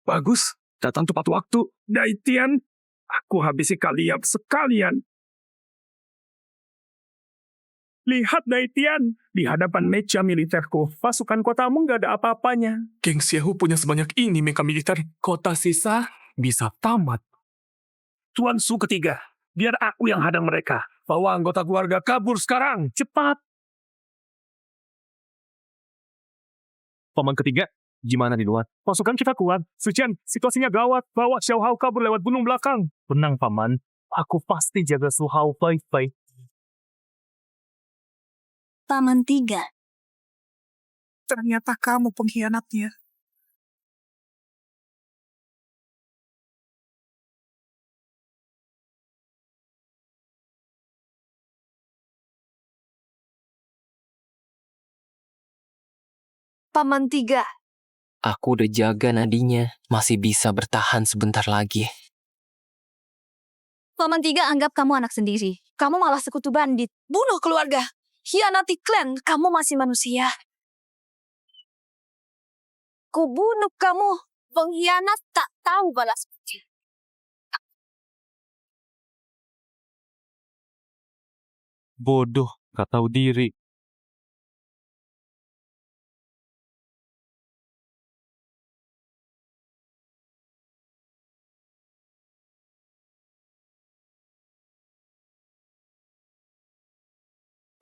Bagus, datang tepat waktu. Dai Tian, aku habisi kalian sekalian. Lihat Dai Tian, di hadapan meja militerku, pasukan kotamu nggak ada apa-apanya. Geng Xiehu punya sebanyak ini meka militer. Kota sisa bisa tamat. Tuan Su ketiga, biar aku yang hadang mereka. Bawa anggota keluarga kabur sekarang, cepat. Paman ketiga, gimana di luar? Pasukan kita kuat. Sucian, situasinya gawat. Bawa Xiao Hao kabur lewat gunung belakang. Tenang paman, aku pasti jaga Suhao baik-baik. Paman 3. Ternyata kamu pengkhianatnya. Paman 3. Aku udah jaga nadinya. Masih bisa bertahan sebentar lagi. Paman 3 anggap kamu anak sendiri. Kamu malah sekutu bandit. Bunuh keluarga. Hianati klan. Kamu masih manusia. Ku bunuh kamu. Pengkhianat tak tahu balas budi. Bodoh, gak tahu diri.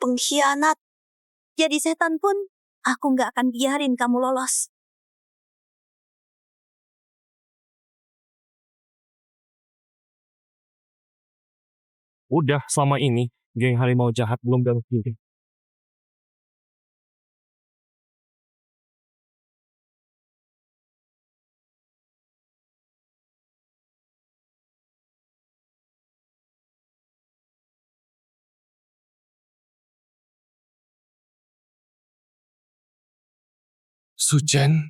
Pengkhianat. Jadi setan pun, aku nggak akan biarin kamu lolos. Udah, selama ini, geng harimau jahat belum balas diri. Suchen,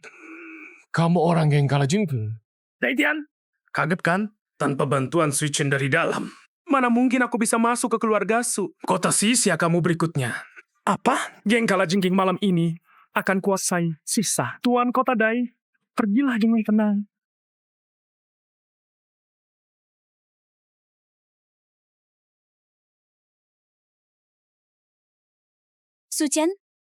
kamu orang yang kalah jengking. Daitian, kaget kan? Tanpa bantuan Suchen dari dalam. Mana mungkin aku bisa masuk ke keluarga Su? Kota Sisia kamu berikutnya. Apa? Geng kalajengking malam ini akan kuasai sisa. Tuan Kota Dai, pergilah dengan tenang. Suchen,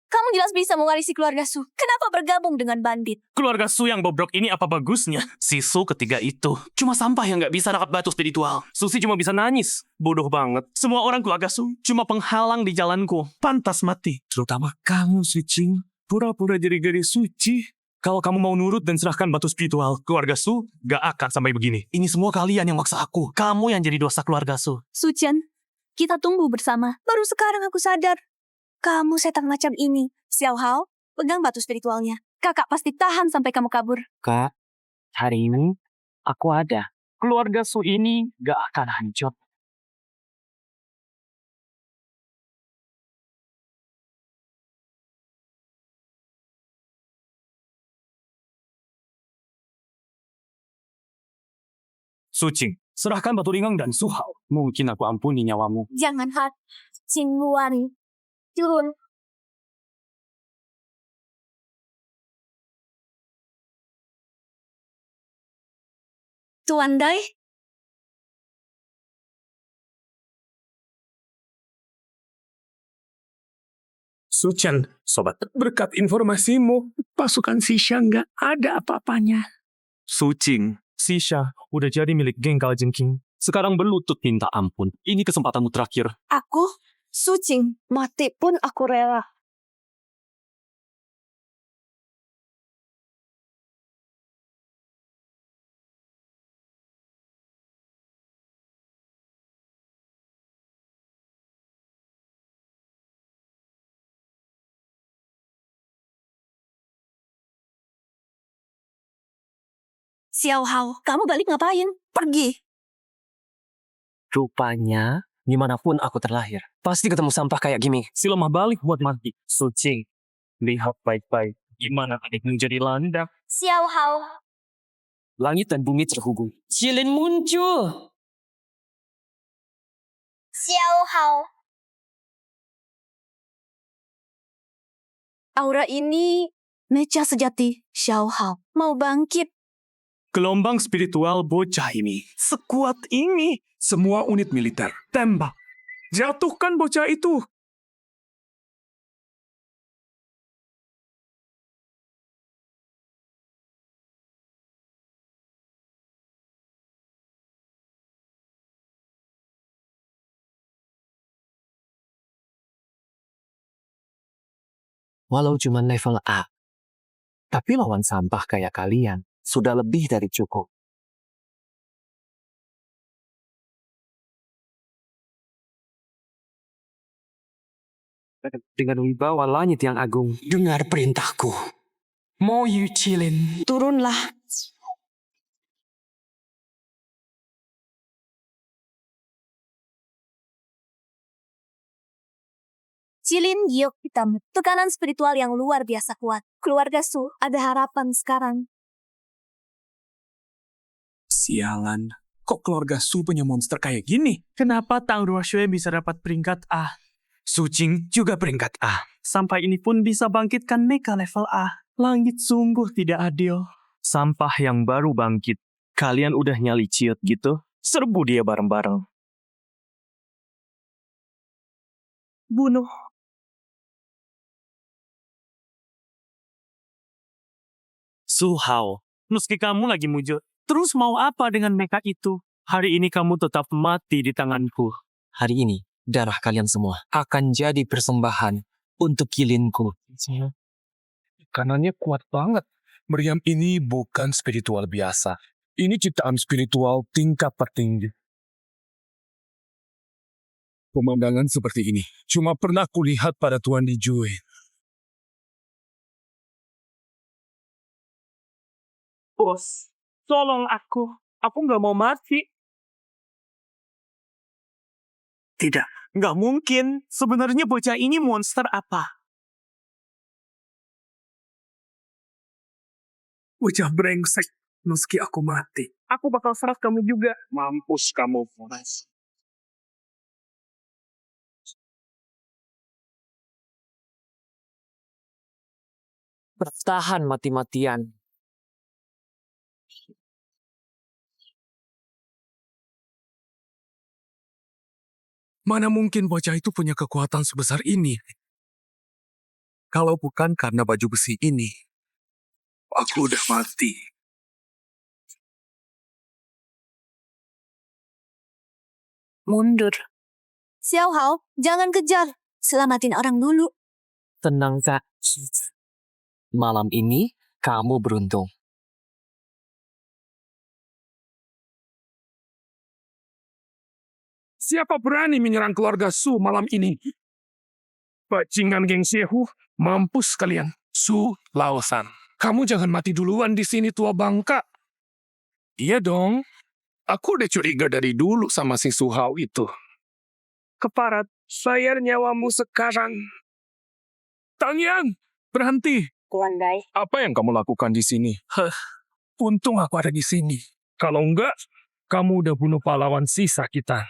kamu jelas bisa mewarisi keluarga Su. Kenapa bergabung dengan bandit? Keluarga Su yang bobrok ini apa bagusnya? Si Su ketiga itu cuma sampah yang nggak bisa dapat batu spiritual. Susi cuma bisa nangis. Bodoh banget. Semua orang keluarga Su cuma penghalang di jalanku. Pantas mati. Terutama kamu, Suci. Pura-pura jadi gadis suci. Kalau kamu mau nurut dan serahkan batu spiritual, keluarga Su gak akan sampai begini. Ini semua kalian yang maksa aku. Kamu yang jadi dosa keluarga Su. Suchen, kita tunggu bersama. Baru sekarang aku sadar. Kamu setan macam ini. Xiao Hao, pegang batu spiritualnya. Kakak pasti tahan sampai kamu kabur. Kak, hari ini aku ada. Keluarga Su ini gak akan hancur. Suci, serahkan batu ringang dan Su Hao. Mungkin aku ampuni nyawamu. Jangan hat. Luan. Turun. Tuan Dai, Suchen, sobat, berkat informasimu, pasukan Sisha nggak ada apa-apanya. Sucing, Sisha udah jadi milik geng kalajengking. Sekarang berlutut minta ampun. Ini kesempatanmu terakhir. Aku, Sucing, mati pun aku rela. Xiao Hao, kamu balik ngapain? Pergi. Rupanya, dimanapun aku terlahir, pasti ketemu sampah kayak gini. Si lemah balik buat mati. Sucing, lihat baik-baik. Gimana adikmu jadi landak? Xiao Hao. Langit dan bumi terhubung. Cilin muncul! Xiao Hao. Aura ini mecha sejati Xiao Hao. Mau bangkit. Gelombang spiritual bocah ini. Sekuat ini. Semua unit militer. Tembak. Jatuhkan bocah itu. Walau cuma level A, tapi lawan sampah kayak kalian sudah lebih dari cukup. Dengan wibawa langit yang agung. Dengar perintahku. Mau you chillin. Turunlah. Cilin giok hitam. Tekanan spiritual yang luar biasa kuat. Keluarga Su, ada harapan sekarang. Sialan. Kok keluarga Su punya monster kayak gini? Kenapa Tang Ruoshui bisa dapat peringkat A? Sucing juga peringkat A. Sampai ini pun bisa bangkitkan mecha level A. Langit sungguh tidak adil. Sampah yang baru bangkit. Kalian udah nyali ciut gitu? Serbu dia bareng-bareng. Bunuh. Su Hao, meski kamu lagi mujur, terus mau apa dengan mecha itu? Hari ini kamu tetap mati di tanganku. Hari ini, darah kalian semua akan jadi persembahan untuk kilinku. Kanannya kuat banget. Meriam ini bukan spiritual biasa. Ini ciptaan spiritual tingkat tertinggi. Pemandangan seperti ini cuma pernah kulihat pada Tuan Di Jue. Bos, tolong aku. Aku nggak mau mati. Tidak, nggak mungkin. Sebenarnya bocah ini monster apa? Wajah brengsek, meski aku mati. Aku bakal serang kamu juga. Mampus kamu, Forrest. Bertahan mati-matian. Mana mungkin bocah itu punya kekuatan sebesar ini? Kalau bukan karena baju besi ini, aku udah mati. Mundur. Xiao Hao, jangan kejar. Selamatin orang dulu. Tenang, Kak. Malam ini, kamu beruntung. Siapa berani menyerang keluarga Su malam ini? Bajingan geng Shehu, mampus kalian. Su Laosan, kamu jangan mati duluan di sini tua bangka. Iya dong, aku udah curiga dari dulu sama si Su Hao itu. Keparat, bayar nyawamu sekarang. Tang Yang, berhenti. Tuan Dai. Apa yang kamu lakukan di sini? Untung aku ada di sini. Kalau enggak, kamu udah bunuh pahlawan sisa kita.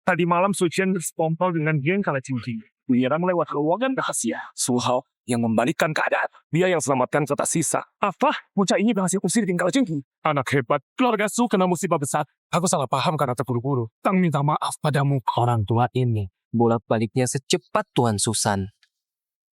Tadi malam Sucian bersepompol dengan geng kala cincin. Menyerang lewat ruangan rahasia. Su Hao yang membalikkan keadaan. Dia yang selamatkan kota sisa. Apa? Bocah ini berhasil usir geng kala cincin. Anak hebat. Keluarga Su kena musibah besar. Aku salah paham karena terburu-buru. Tang minta maaf padamu. Orang tua ini, bolak-baliknya secepat Tuan Susan.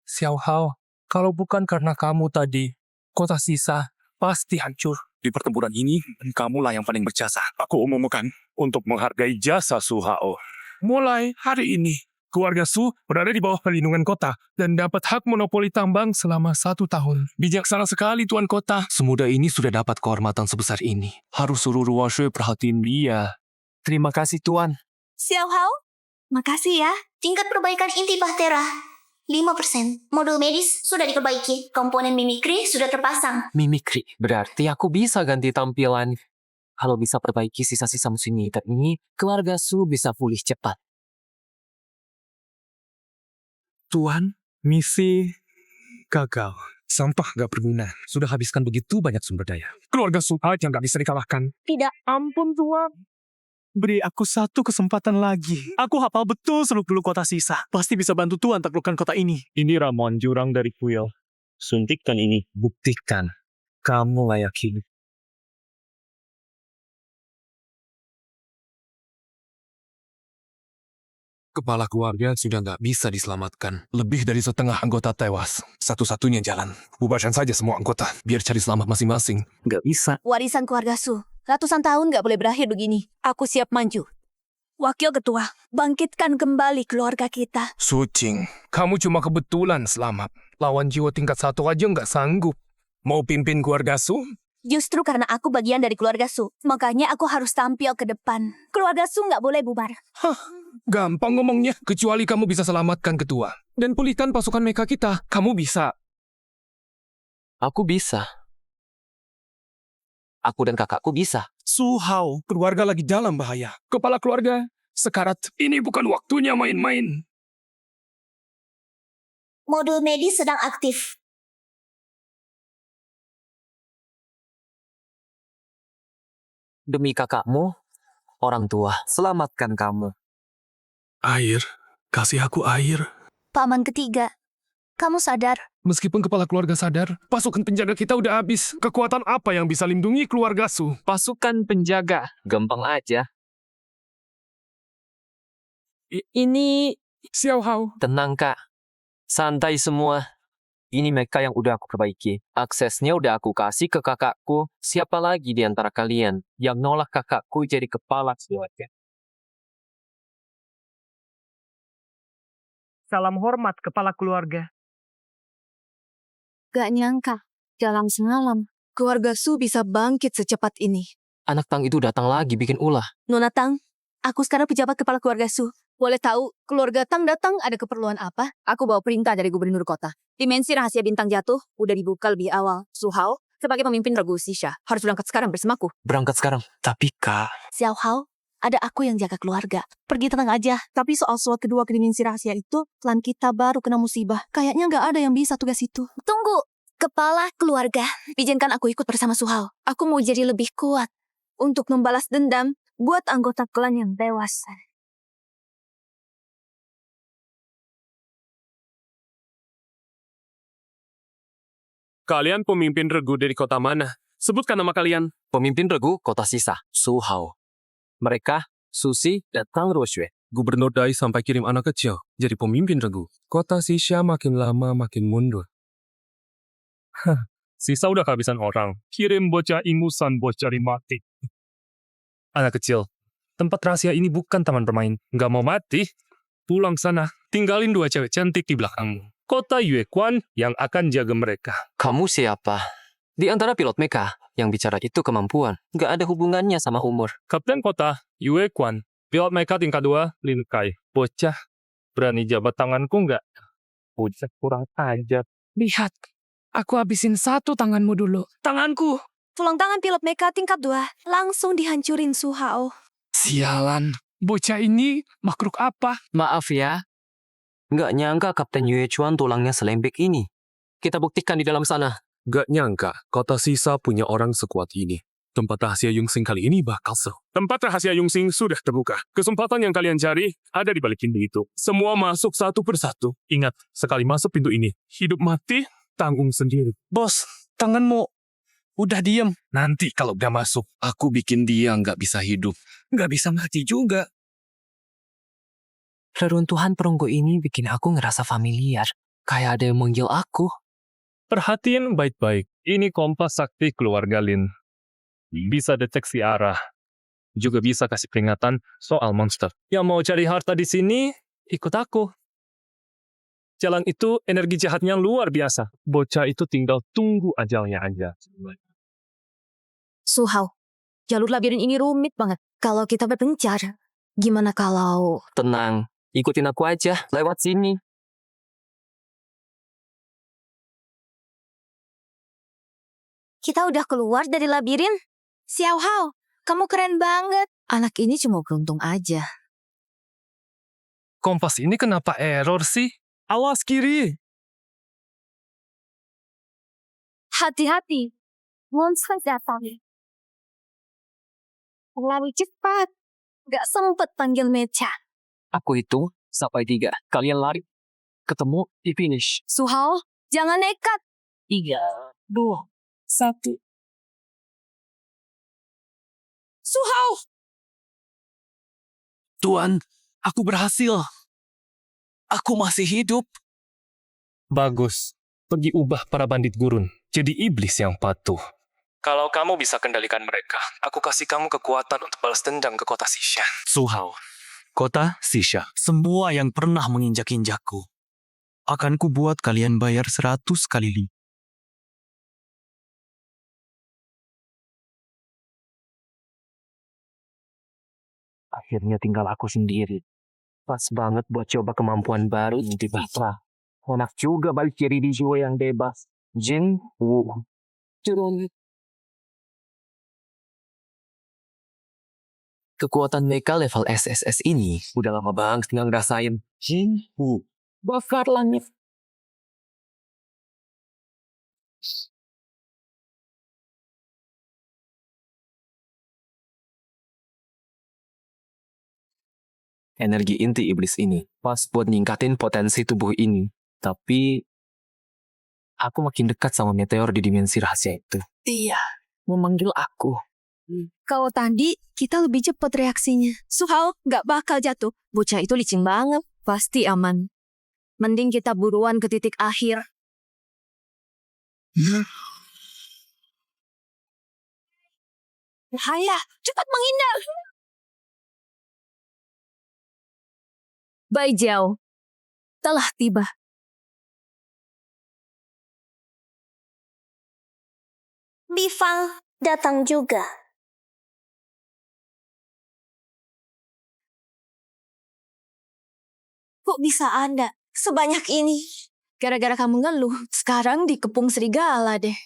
Xiao Hao, kalau bukan karena kamu tadi, kota sisa pasti hancur. Di pertempuran ini, kamulah yang paling berjasa. Aku umumkan untuk menghargai jasa Su Hao. Mulai hari ini, keluarga Su berada di bawah perlindungan kota dan dapat hak monopoli tambang selama 1 tahun. Bijaksana sekali Tuan Kota. Semudah ini sudah dapat kehormatan sebesar ini. Harus suruh Ruashui perhatiin dia. Terima kasih, Tuan. Xiao Hao, makasih ya. Tingkat perbaikan inti bahtera 5%. Modul medis sudah diperbaiki. Komponen mimikri sudah terpasang. Mimikri. Berarti aku bisa ganti tampilan. Kalau bisa perbaiki sisa-sisa mesin militer ini, keluarga Su bisa pulih cepat. Tuan, misi gagal. Sampah gak berguna. Sudah habiskan begitu banyak sumber daya. Keluarga Su aja gak bisa dikalahkan. Tidak. Ampun, Tuan. Beri aku satu kesempatan lagi. Aku hafal betul seluk-beluk kota sisa. Pasti bisa bantu Tuan taklukkan kota ini. Ini ramuan jurang dari kuil. Suntikkan ini. Buktikan. Kamu layak hidup. Kepala keluarga sudah nggak bisa diselamatkan. Lebih dari setengah anggota tewas. Satu-satunya jalan. Bubarkan saja semua anggota. Biar cari selamat masing-masing. Nggak bisa. Warisan keluarga Su. Ratusan tahun gak boleh berakhir begini. Aku siap maju. Wakil Ketua, bangkitkan kembali keluarga kita. Sucing, kamu cuma kebetulan selamat. Lawan jiwa tingkat 1 aja nggak sanggup. Mau pimpin keluarga Su? Justru karena aku bagian dari keluarga Su, makanya aku harus tampil ke depan. Keluarga Su gak boleh bubar. Gampang ngomongnya. Kecuali kamu bisa selamatkan ketua. Dan pulihkan pasukan mecha kita. Kamu bisa. Aku bisa. Aku dan kakakku bisa. Su Hao. Keluarga lagi dalam bahaya. Kepala keluarga, sekarat. Ini bukan waktunya main-main. Modul medis sedang aktif. Demi kakakmu, orang tua, selamatkan kamu. Air. Kasih aku air. Paman ketiga, kamu sadar? Meskipun kepala keluarga sadar, pasukan penjaga kita udah habis. Kekuatan apa yang bisa lindungi keluarga Su? Pasukan penjaga. Gampang aja. Ini Xiao Hao. Tenang, Kak. Santai semua. Ini mecha yang udah aku perbaiki. Aksesnya udah aku kasih ke kakakku. Siapa lagi di antara kalian yang nolak kakakku jadi kepala keluarga? Salam hormat kepala keluarga. Gak nyangka, dalam semalam, keluarga Su bisa bangkit secepat ini. Anak Tang itu datang lagi bikin ulah. Nona Tang, aku sekarang pejabat kepala keluarga Su. Boleh tahu, keluarga Tang datang ada keperluan apa? Aku bawa perintah dari gubernur kota. Dimensi rahasia bintang jatuh udah dibuka lebih awal. Su Hao, sebagai pemimpin Regu Sisha, harus berangkat sekarang bersamaku. Berangkat sekarang. Tapi, Kak, Xiao Hao, ada aku yang jaga keluarga. Pergi tenang aja. Tapi soal slot kedua ke dimensi rahasia itu, klan kita baru kena musibah. Kayaknya nggak ada yang bisa tugas itu. Tunggu! Kepala keluarga, izinkan aku ikut bersama Suhao. Aku mau jadi lebih kuat untuk membalas dendam buat anggota klan yang tewas. Kalian pemimpin regu dari kota mana? Sebutkan nama kalian. Pemimpin regu kota sisa, Su Hao. Mereka, Susi, dan Tang Ruoxue. Gubernur Dai sampai kirim anak kecil jadi pemimpin regu. Kota Sisha makin lama makin mundur. Sisa udah kehabisan orang. Kirim bocah ingusan buat cari mati. Anak kecil, tempat rahasia ini bukan taman bermain. Nggak mau mati? Pulang sana. Tinggalin 2 cewek cantik di belakangmu. Kota Yue Quan yang akan jaga mereka. Kamu siapa? Di antara pilot mecha, yang bicara itu kemampuan. Nggak ada hubungannya sama umur. Kapten kota Yue Quan. Pilot mecha tingkat 2, Lin Kai. Bocah, berani jabat tanganku nggak? Bocah kurang ajar. Lihat, aku habisin 1 tanganmu dulu. Tanganku. Tulang tangan pilot mecha tingkat 2 langsung dihancurin Suhao. Sialan, bocah ini makhluk apa? Maaf ya. Nggak nyangka Kapten Yue Chuan tulangnya selembek ini. Kita buktikan di dalam sana. Gak nyangka kota Sisa punya orang sekuat ini. Tempat rahasia Yungsing kali ini bakal seru. Tempat rahasia Yungsing sudah terbuka. Kesempatan yang kalian cari ada di balik pintu itu. Semua masuk satu persatu. Ingat, sekali masuk pintu ini, hidup mati tanggung sendiri. Bos, tanganmu udah diem. Nanti kalau udah masuk, aku bikin dia nggak bisa hidup. Nggak bisa mati juga. Reruntuhan perunggu ini bikin aku ngerasa familiar. Kayak ada yang manggil aku. Perhatiin baik-baik. Ini kompas sakti keluarga Lin. Bisa deteksi arah. Juga bisa kasih peringatan soal monster. Yang mau cari harta di sini, ikut aku. Jalan itu energi jahatnya luar biasa. Bocah itu tinggal tunggu ajalnya aja. Suhao, jalur labirin ini rumit banget. Kalau kita berpencar, gimana kalau... Tenang, ikutin aku aja. Lewat sini. Kita udah keluar dari labirin. Xiao Hao, kamu keren banget. Anak ini cuma beruntung aja. Kompas ini kenapa error sih? Awas kiri. Hati-hati. Monster datang. Lari cepat. Gak sempet panggil mecha. Aku itu sampai 3. Kalian lari. Ketemu di finish. Suhao, jangan nekat. 3, 2, 1. Suhao! Tuan, aku berhasil. Aku masih hidup. Bagus. Pergi ubah para bandit gurun. Jadi iblis yang patuh. Kalau kamu bisa kendalikan mereka, aku kasih kamu kekuatan untuk balas dendam ke kota Sisha. Suhao. Kota Sisha. Semua yang pernah menginjak-injakku. Akan kubuat kalian bayar 100 kali lipat. Akhirnya tinggal aku sendiri. Pas banget buat coba kemampuan baru di Batra. Enak juga balik jadi di jiwa yang bebas. Jin Wu. Turun. Kekuatan mecha level SSS ini udah lama banget nggak ngerasain. Jin Wu. Bakar langit. Energi inti iblis ini pas buat ningkatin potensi tubuh ini. Tapi aku makin dekat sama meteor di dimensi rahasia itu. Dia memanggil aku. Kalau tadi, kita lebih cepat reaksinya. Suhao gak bakal jatuh. Bocah itu licin banget. Pasti aman. Mending kita buruan ke titik akhir. Bahaya, cepat menghindar. Bai Jiao telah tiba. Bifang datang juga. Kok bisa ada sebanyak ini? Gara-gara kamu ngeluh, sekarang dikepung serigala deh.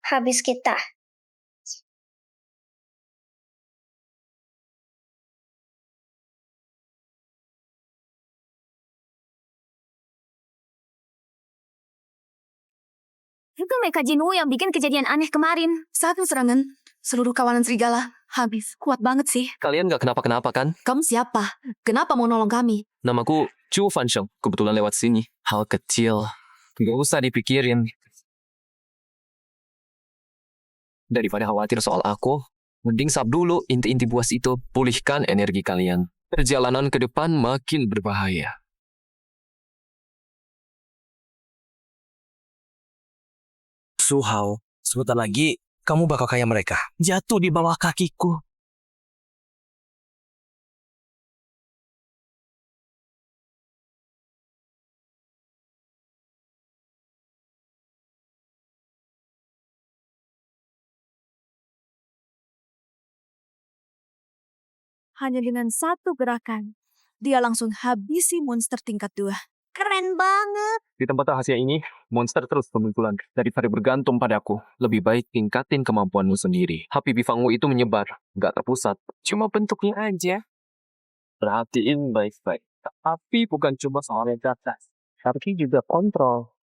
Habis kita. Itu mereka Jinwoo yang bikin kejadian aneh kemarin. Saat serangan, seluruh kawanan serigala habis. Kuat banget sih. Kalian gak kenapa-kenapa kan? Kamu siapa? Kenapa mau nolong kami? Namaku Chu Fansheng. Kebetulan lewat sini. Hal kecil. Gak usah dipikirin. Daripada khawatir soal aku, mending sab dulu inti-inti buas itu. Pulihkan energi kalian. Perjalanan ke depan makin berbahaya. Su Hao, sebentar lagi kamu bakal kayak mereka. Jatuh di bawah kakiku. Hanya dengan satu gerakan, dia langsung habisi monster tingkat 2. Keren banget. Di tempat rahasia ini, monster terus bermunculan. Daripada bergantung padaku, lebih baik tingkatin kemampuanmu sendiri. Api bifangmu itu menyebar, nggak terpusat. Cuma bentuknya aja. Perhatiin baik-baik. Api bukan cuma soal yang atas, tapi juga kontrol.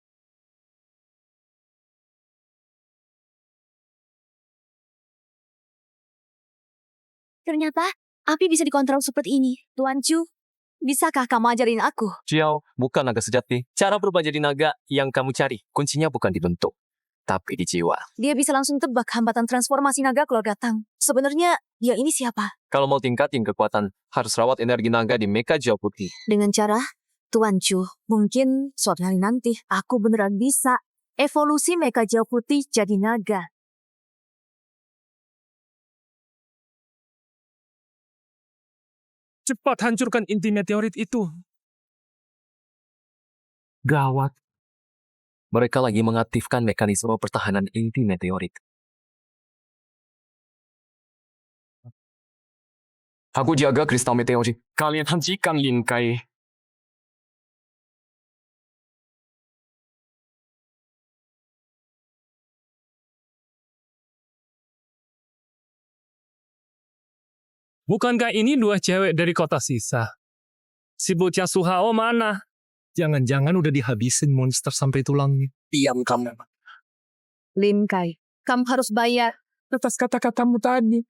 Ternyata, api bisa dikontrol seperti ini. Tuan Chu, bisakah kamu ajarin aku? Xiao, bukan naga sejati. Cara berubah jadi naga yang kamu cari, kuncinya bukan di bentuk, tapi di jiwa. Dia bisa langsung tebak hambatan transformasi naga keluarga Tang. Sebenarnya, dia ini siapa? Kalau mau tingkatin kekuatan, harus rawat energi naga di Mecha Jiao Putih. Dengan cara, Tuan Chu, mungkin suatu hari nanti aku beneran bisa evolusi Mecha Jiao Putih jadi naga. Cepat hancurkan inti meteorit itu. Gawat. Mereka lagi mengaktifkan mekanisme pertahanan inti meteorit. Aku jaga kristal meteorit. Kalian hentikan Lin Kai. Bukankah ini 2 cewek dari kota sisa? Si bocah Su Hao mana? Jangan-jangan udah dihabisin monster sampai tulangnya. Diam kamu. Lin Kai, kamu harus bayar. Atas kata-katamu tadi.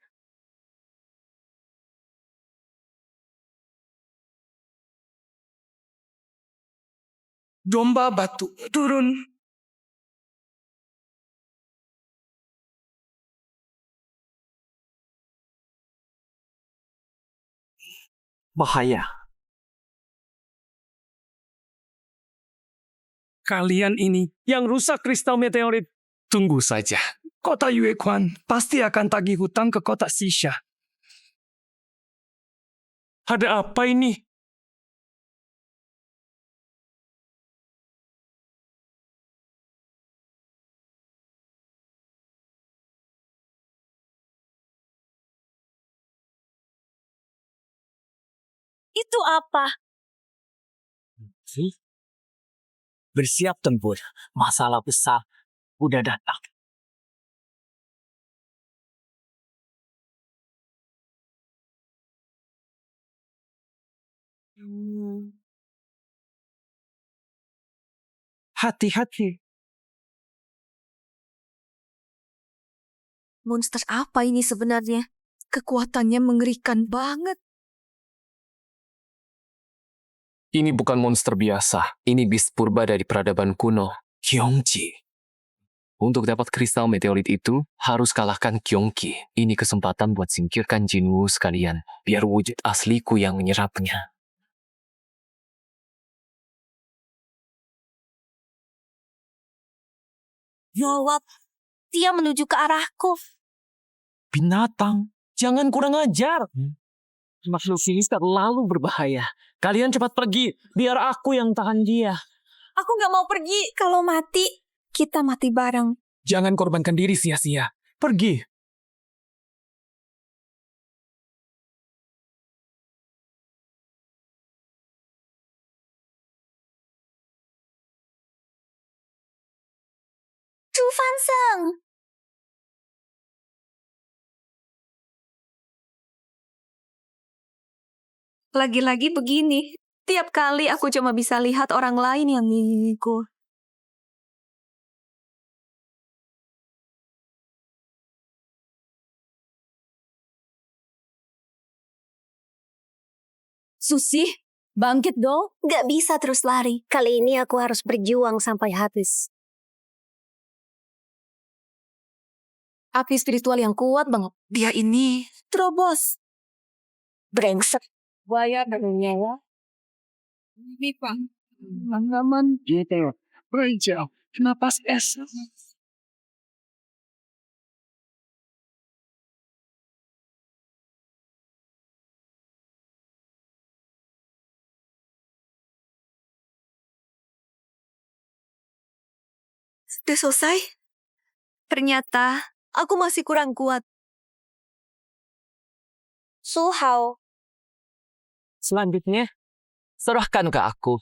Domba batu turun. Bahaya. Kalian ini yang rusak kristal meteorit. Tunggu saja. Kota Yue Quan pasti akan tagih hutang ke kota Sisha. Ada apa ini? Itu apa? Bersiap tempur. Masalah besar udah datang. Hati-hati. Monster apa ini sebenarnya? Kekuatannya mengerikan banget. Ini bukan monster biasa. Ini beast purba dari peradaban kuno, Kyongji. Untuk dapat kristal meteorit itu, harus kalahkan Kyongki. Ini kesempatan buat singkirkan Jinwoo sekalian, biar wujud asliku yang menyerapnya. Jawab, dia menuju ke arahku. Binatang, jangan kurang ajar. Makhluk ini terlalu berbahaya. Kalian cepat pergi, biar aku yang tahan dia. Aku nggak mau pergi. Kalau mati, kita mati bareng. Jangan korbankan diri sia-sia. Pergi. Chu Fanseng. Lagi-lagi begini. Tiap kali aku cuma bisa lihat orang lain yang nginginku. Susi, bangkit dong. Gak bisa terus lari. Kali ini aku harus berjuang sampai habis. Api spiritual yang kuat banget. Dia ini Terobos. Brengsek. Buaya dan nyawa. ini Pak. Tanaman gitu. Berhijau. Kenapa es? Sudah selesai? Ternyata aku masih kurang kuat. Su Hao. Selanjutnya, serahkan ke aku.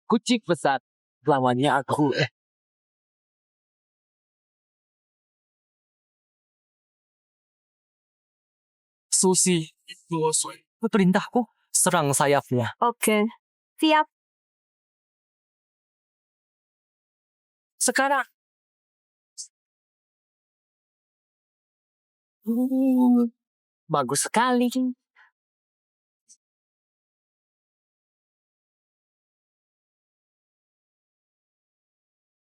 Kucing besar, lawannya aku. Susi, perintahku, serang sayapnya. Oke. Siap. Sekarang. Bagus sekali.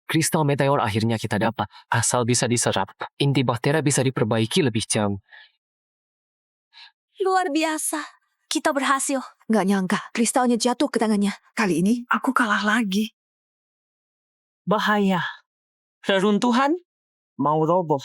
Kristal meteor akhirnya kita dapat. Asal bisa diserap, inti bakteri bisa diperbaiki lebih jauh. Luar biasa. Kita berhasil. Gak nyangka, kristalnya jatuh ke tangannya. Kali ini aku kalah lagi. Bahaya. Reruntuhan mau roboh.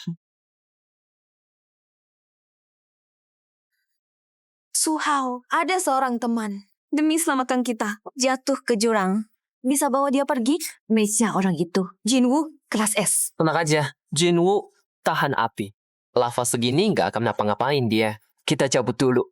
Su Hao, ada seorang teman. Demi selamatkan kita, jatuh ke jurang. Bisa bawa dia pergi? Meja orang itu. Jinwoo, kelas S. Tenang aja, Jinwoo tahan api. Lava segini nggak akan ngapa-ngapain dia. Kita cabut dulu.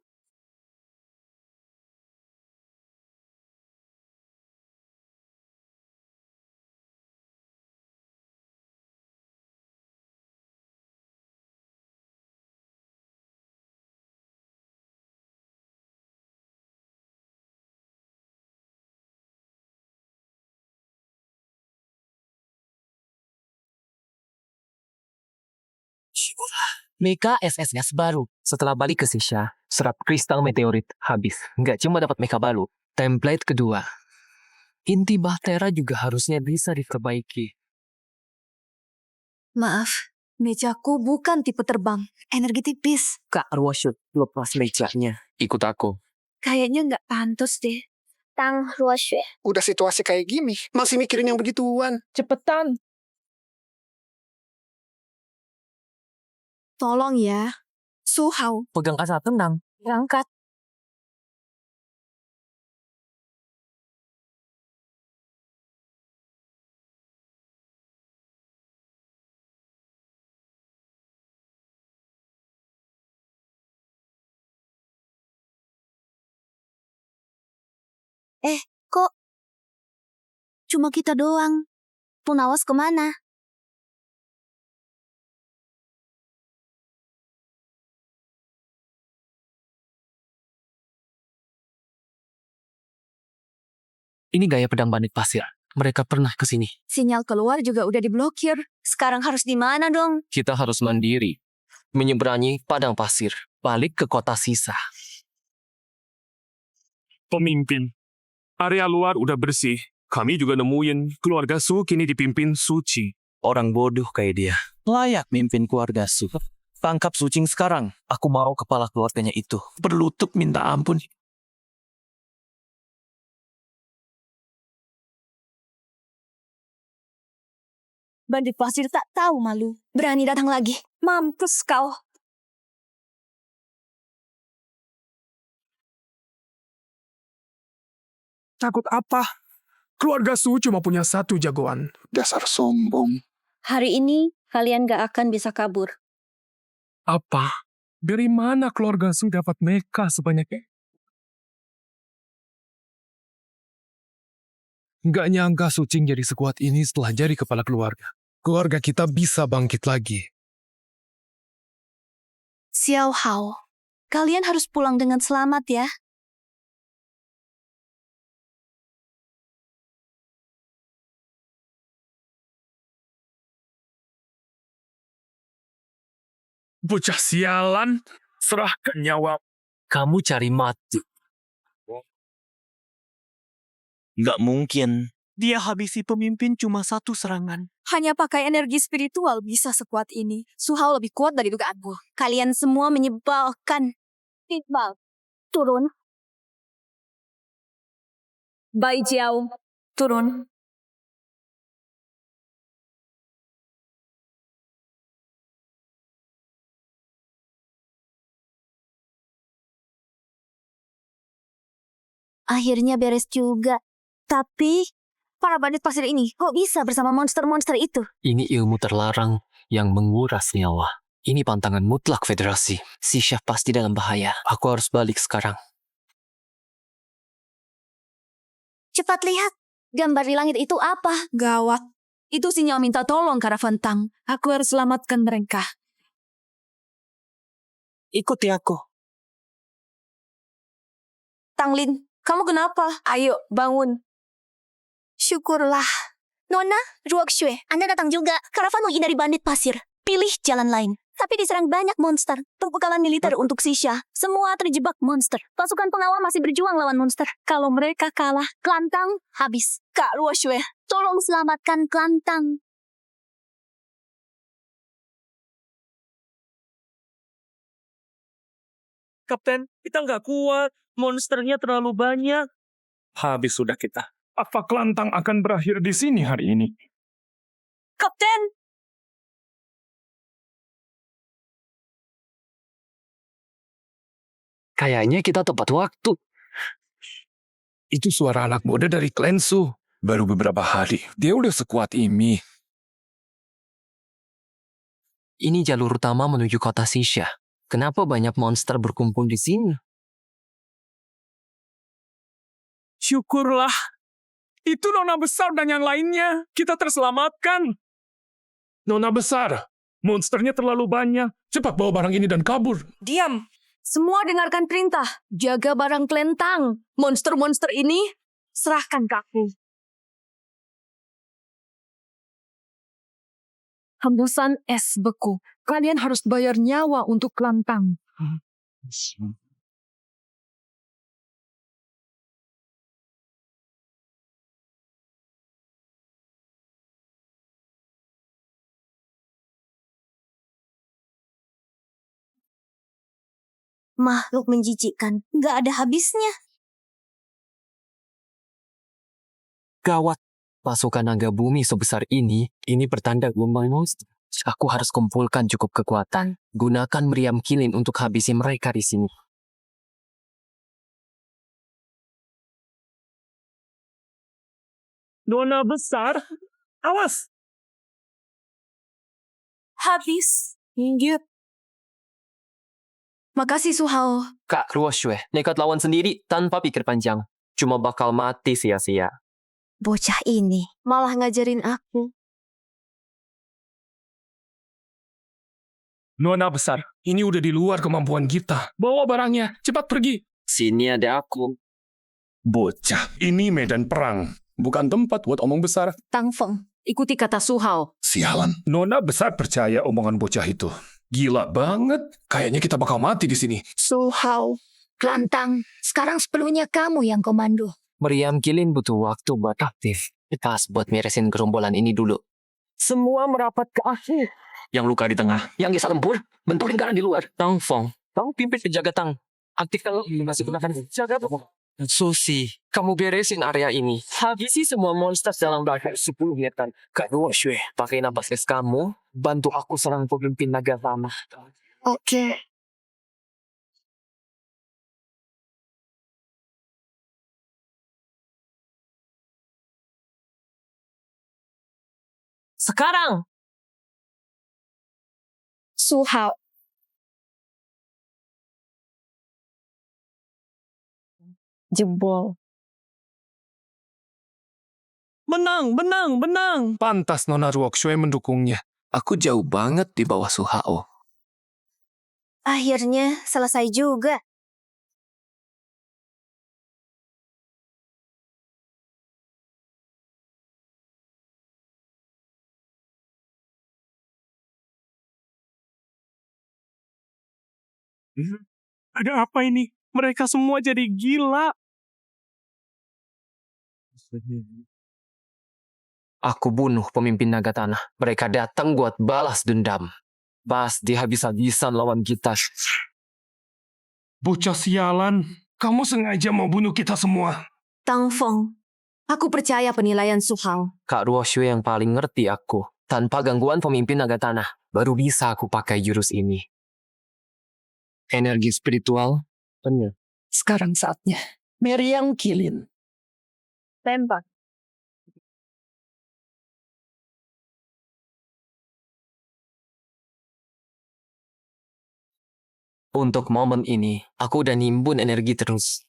Mecha SSS baru. Setelah balik ke Sisha, serap kristal meteorit habis. Nggak cuma dapat mecha baru. Template kedua. Inti bahtera juga harusnya bisa diperbaiki. Maaf, mejaku bukan tipe terbang. Energi tipis. Kak Ruoshut, lepas mejanya. Ikut aku. Kayaknya nggak pantas deh. Tang Ruoshue. Udah situasi kayak gini, masih mikirin yang begituan. Cepetan. Tolong ya. Su Hao, Pegang asa tenang. berangkat. Kok cuma kita doang? Punawas kemana? Ini gaya pedang bandit pasir. Mereka pernah ke sini. Sinyal keluar juga udah diblokir. Sekarang harus di mana dong? Kita harus mandiri. Menyeberangi padang pasir. Balik ke kota Sisa. Pemimpin, area luar udah bersih. Kami juga nemuin keluarga Su kini dipimpin Suci. Orang bodoh kayak dia. Layak mimpin keluarga Su. Tangkap Sucing sekarang. Aku mau kepala keluarganya itu. Berlutut minta ampun. Bandit pasir tak tahu malu. Berani datang lagi. Mampus kau. Takut apa? Keluarga Su cuma punya satu jagoan. Dasar sombong. Hari ini kalian gak akan bisa kabur. Apa? Dari mana keluarga Su dapat mecha sebanyak ini? Nggak nyangka Sucing jadi sekuat ini setelah jadi kepala keluarga. Keluarga kita bisa bangkit lagi. Xiao Hao, kalian harus pulang dengan selamat ya. Bocah sialan, serahkan nyawa. Kamu cari mati. Nggak mungkin. Dia habisi pemimpin cuma satu serangan. Hanya pakai energi spiritual bisa sekuat ini. Su Hao lebih kuat dari dugaanku. Kalian semua menyebalkan. Iqbal, turun. Bai Jiao, Turun. Akhirnya beres juga. Tapi, para bandit pasir ini kok bisa bersama monster-monster itu? Ini ilmu terlarang yang menguras nyawa. Ini pantangan mutlak federasi. Si Chef pasti dalam bahaya. Aku harus balik sekarang. Cepat lihat. Gambar di langit itu apa? Gawat. Itu sinyal minta tolong Karavan Tang. Aku harus selamatkan mereka. Ikuti aku. Tanglin, kamu kenapa? Ayo, bangun. Syukurlah. Nona, Ruoxue, Anda datang juga. Karavan menghindari bandit pasir. Pilih jalan lain. Tapi diserang banyak monster. Perbekalan militer untuk Sisha. Semua terjebak monster. Pasukan pengawal masih berjuang lawan monster. Kalau mereka kalah, Klantang habis. Kak Ruoxue, tolong selamatkan Klantang. Kapten, kita nggak kuat. Monsternya terlalu banyak. Habis sudah kita. Apa kelantang akan berakhir di sini hari ini? Kapten! Kayaknya kita tepat waktu. Itu suara anak muda dari klan Su. Baru beberapa hari, dia udah sekuat ini. Ini jalur utama menuju kota Sisha. Kenapa banyak monster berkumpul di sini? Syukurlah. Itu Nona Besar dan yang lainnya. Kita terselamatkan. Nona Besar, monsternya terlalu banyak. Cepat bawa barang ini dan kabur. diam. Semua dengarkan perintah. Jaga barang Klentang. Monster-monster ini, serahkan ke aku. Hembusan es beku. Kalian harus bayar nyawa untuk Klentang. Makhluk menjijikkan. Nggak ada habisnya. Gawat. Pasukan naga bumi sebesar ini pertanda gelombang monster. Aku harus kumpulkan cukup kekuatan. Gunakan meriam kilin untuk habisi mereka di sini. Nona Besar, awas. Habis. Inggit. Makasih Su Hao. Kak Ruoxue, nekat lawan sendiri tanpa pikir panjang. Cuma bakal mati sia-sia. Bocah ini malah ngajarin aku. Nona Besar, ini udah di luar kemampuan kita. Bawa barangnya, cepat pergi. Sini ada aku. Bocah, ini medan perang. Bukan tempat buat omong besar. Tang Feng, ikuti kata Su Hao. Sialan. Nona Besar percaya omongan bocah itu. Gila banget. Kayaknya kita bakal mati di sini. Su Hao, Klantang, sekarang sepenuhnya kamu yang komando. Meriam kilin butuh waktu buat aktif. Pas buat meresin gerombolan ini dulu. Semua merapat ke akhir. Yang luka di tengah. Yang bisa lembur, bentuk lingkaran di luar. Tang Feng, kamu pimpin penjaga Tang. Aktifkan masih gunakan jaga. Susi, kamu beresin area ini. Habisi semua monster dalam waktu 10 menitan. Kak Ruoxue, pakai napas es kamu, bantu aku serang pemimpin naga lama. Oke. Sekarang. Su Hao, Jebol. Menang, menang, menang. Pantas Nona Ruoxue mendukungnya. Aku jauh banget di bawah Su Hao. Akhirnya selesai juga. Ada apa ini? Mereka semua jadi gila. Aku bunuh pemimpin naga tanah. Mereka datang buat balas dendam. Pasti habis-habisan lawan kita. Bocah sialan, kamu sengaja mau bunuh kita semua. Tang Feng, aku percaya penilaian Su Hao. Kak Ruoxue yang paling ngerti aku. Tanpa gangguan pemimpin naga tanah, baru bisa aku pakai jurus ini. Energi spiritual, benar. Sekarang saatnya. Meriam Kilin. Tembak. Untuk momen ini, aku udah nimbun energi terus.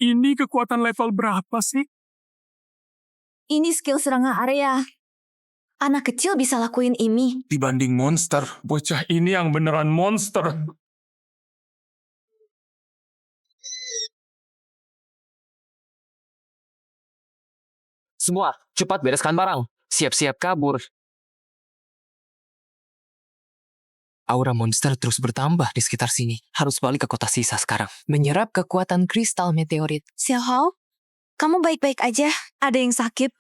Ini kekuatan level berapa sih? Ini skill serangan area. Anak kecil bisa lakuin ini. Dibanding monster, bocah ini yang beneran monster. Semua, cepat bereskan barang. Siap-siap kabur. Aura monster terus bertambah di sekitar sini. Harus balik ke kota sisa sekarang. Menyerap kekuatan kristal meteorit. Xiao Hao, kamu baik-baik aja? Ada yang sakit?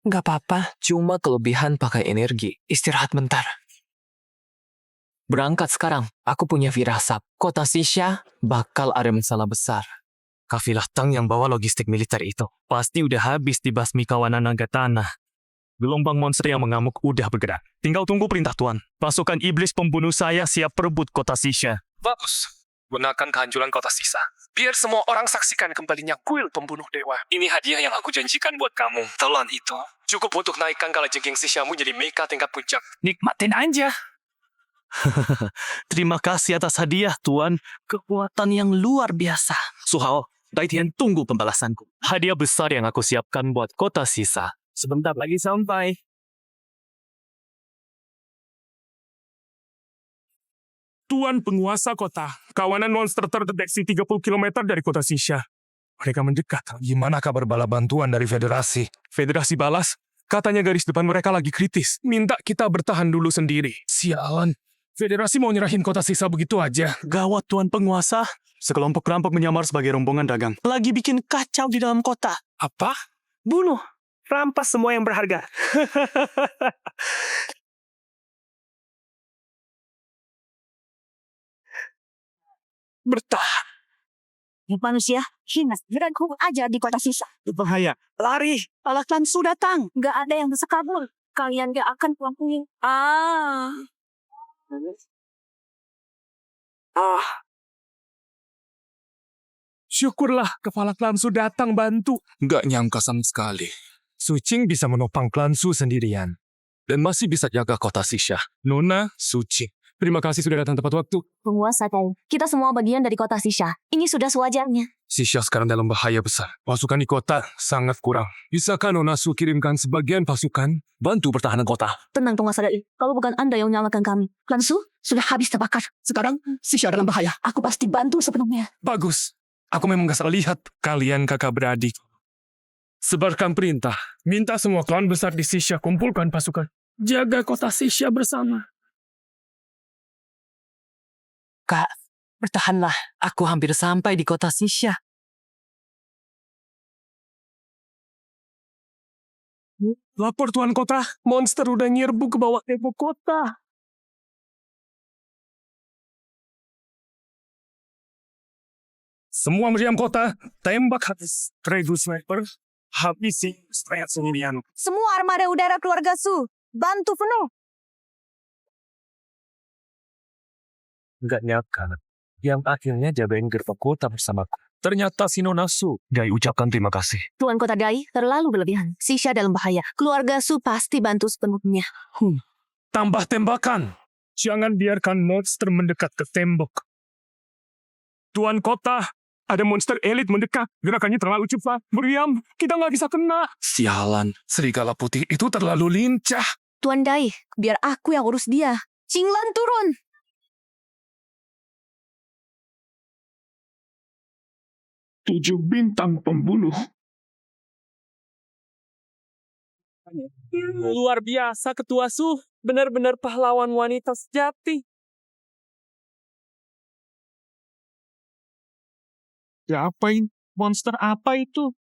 Gak apa-apa. Cuma kelebihan pakai energi. Istirahat bentar. Berangkat sekarang. Aku punya firasat. Kota Sisha bakal ada masalah besar. Kafilah Tang yang bawa logistik militer itu pasti udah habis dibasmi kawanan naga tanah. Gelombang monster yang mengamuk udah bergerak. Tinggal tunggu perintah Tuan. Pasukan iblis pembunuh saya siap perebut kota Sisha. Bagus. Gunakan kehancuran kota sisa. Biar semua orang saksikan kembalinya kuil pembunuh dewa. Ini hadiah yang aku janjikan buat kamu. Telan itu. Cukup untuk naikkan kalajengking Sishamu jadi mecha tingkat puncak. Nikmatin aja. Terima kasih atas hadiah, Tuan. Kekuatan yang luar biasa. Su Hao, Daitian tunggu pembalasanku. Hadiah besar yang aku siapkan buat kota sisa. Sebentar lagi sampai. Tuan penguasa kota. Kawanan monster terdeteksi 30 km dari kota Sisha. Mereka mendekat. Gimana kabar bala bantuan dari federasi? Federasi balas? Katanya garis depan mereka lagi kritis. Minta kita bertahan dulu sendiri. Sialan. Federasi mau nyerahin kota Sisha begitu aja. Gawat, Tuan penguasa. Sekelompok perampok menyamar sebagai rombongan dagang. Lagi bikin kacau di dalam kota. Apa? Bunuh. Rampas semua yang berharga. Bertahan. Manusia, hina, berangkum aja di kota sisa. Bahaya. Lari. Alaklan sudah datang. Gak ada yang bisa kabur. Kalian gak akan pulang. Syukurlah kepala klansu datang bantu. Nggak nyangka sama sekali. Sucing bisa menopang klansu sendirian. Dan masih bisa jaga kota Sisha. Nona, Sucing. Terima kasih sudah datang tepat waktu. Penguasa tahu, kita semua bagian dari kota Sisha. Ini sudah sewajarnya. Sisha sekarang dalam bahaya besar. Pasukan di kota sangat kurang. Bisakah Nona Su kirimkan sebagian pasukan bantu pertahanan kota? Tenang penguasa Dai, kalau bukan Anda yang menyalakan kami. Klansu sudah habis terbakar. Sekarang Sisha dalam bahaya. Aku pasti bantu sepenuhnya. Bagus. Aku memang gak salah lihat kalian kakak beradik. Sebarkan perintah. Minta semua klan besar di Sisha kumpulkan pasukan. Jaga kota Sisha bersama. Kak, bertahanlah. Aku hampir sampai di kota Sisha. Lapor Tuan Kota, monster udah nyerbu ke bawah tembok kota. Semua meriam kota, tembak habis. Tregu sniper, habisi strayat sendirian. Semua armada udara keluarga Su, bantu penuh. Nggak nyangka, yang akhirnya jagain gerbang kota bersamaku. Ternyata si Nona Su. Gai ucapkan terima kasih. Tuan Kota Dai terlalu berlebihan. Sisha dalam bahaya. Keluarga Su pasti bantu sepenuhnya. Tambah tembakan. Jangan biarkan monster mendekat ke tembok. Tuan Kota, ada monster elit mendekat. Gerakannya terlalu cepat. Meriam, kita nggak bisa kena. Sialan, serigala putih itu terlalu lincah. Tuan Dai, biar aku yang urus dia. Qinglan turun. 7 bintang pembunuh. Luar biasa, Ketua Su. Benar-benar pahlawan wanita sejati. Ya apain? Monster apa itu?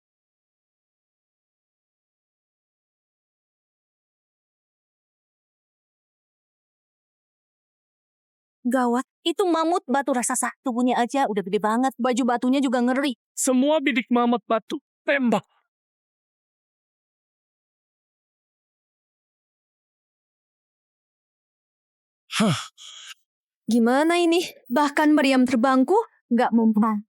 Gawat, itu mamut batu raksasa. Tubuhnya aja udah gede banget, baju batunya juga ngeri. Semua bidik mamut batu. Tembak. Gimana ini? Bahkan meriam terbangku nggak mempan.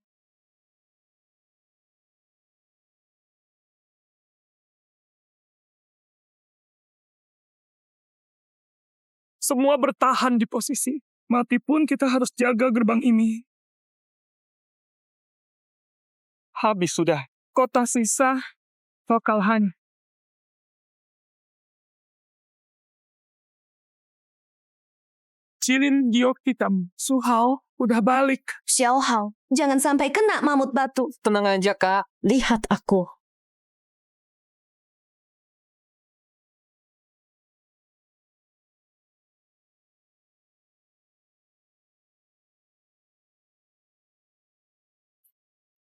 Semua bertahan di posisi. Mati pun kita harus jaga gerbang ini. Habis sudah. Kota sisa bakal hanya. Cilin giok hitam. Su Hao udah balik. Xiao Hao, jangan sampai kena mamut batu. Tenang aja, Kak. Lihat aku.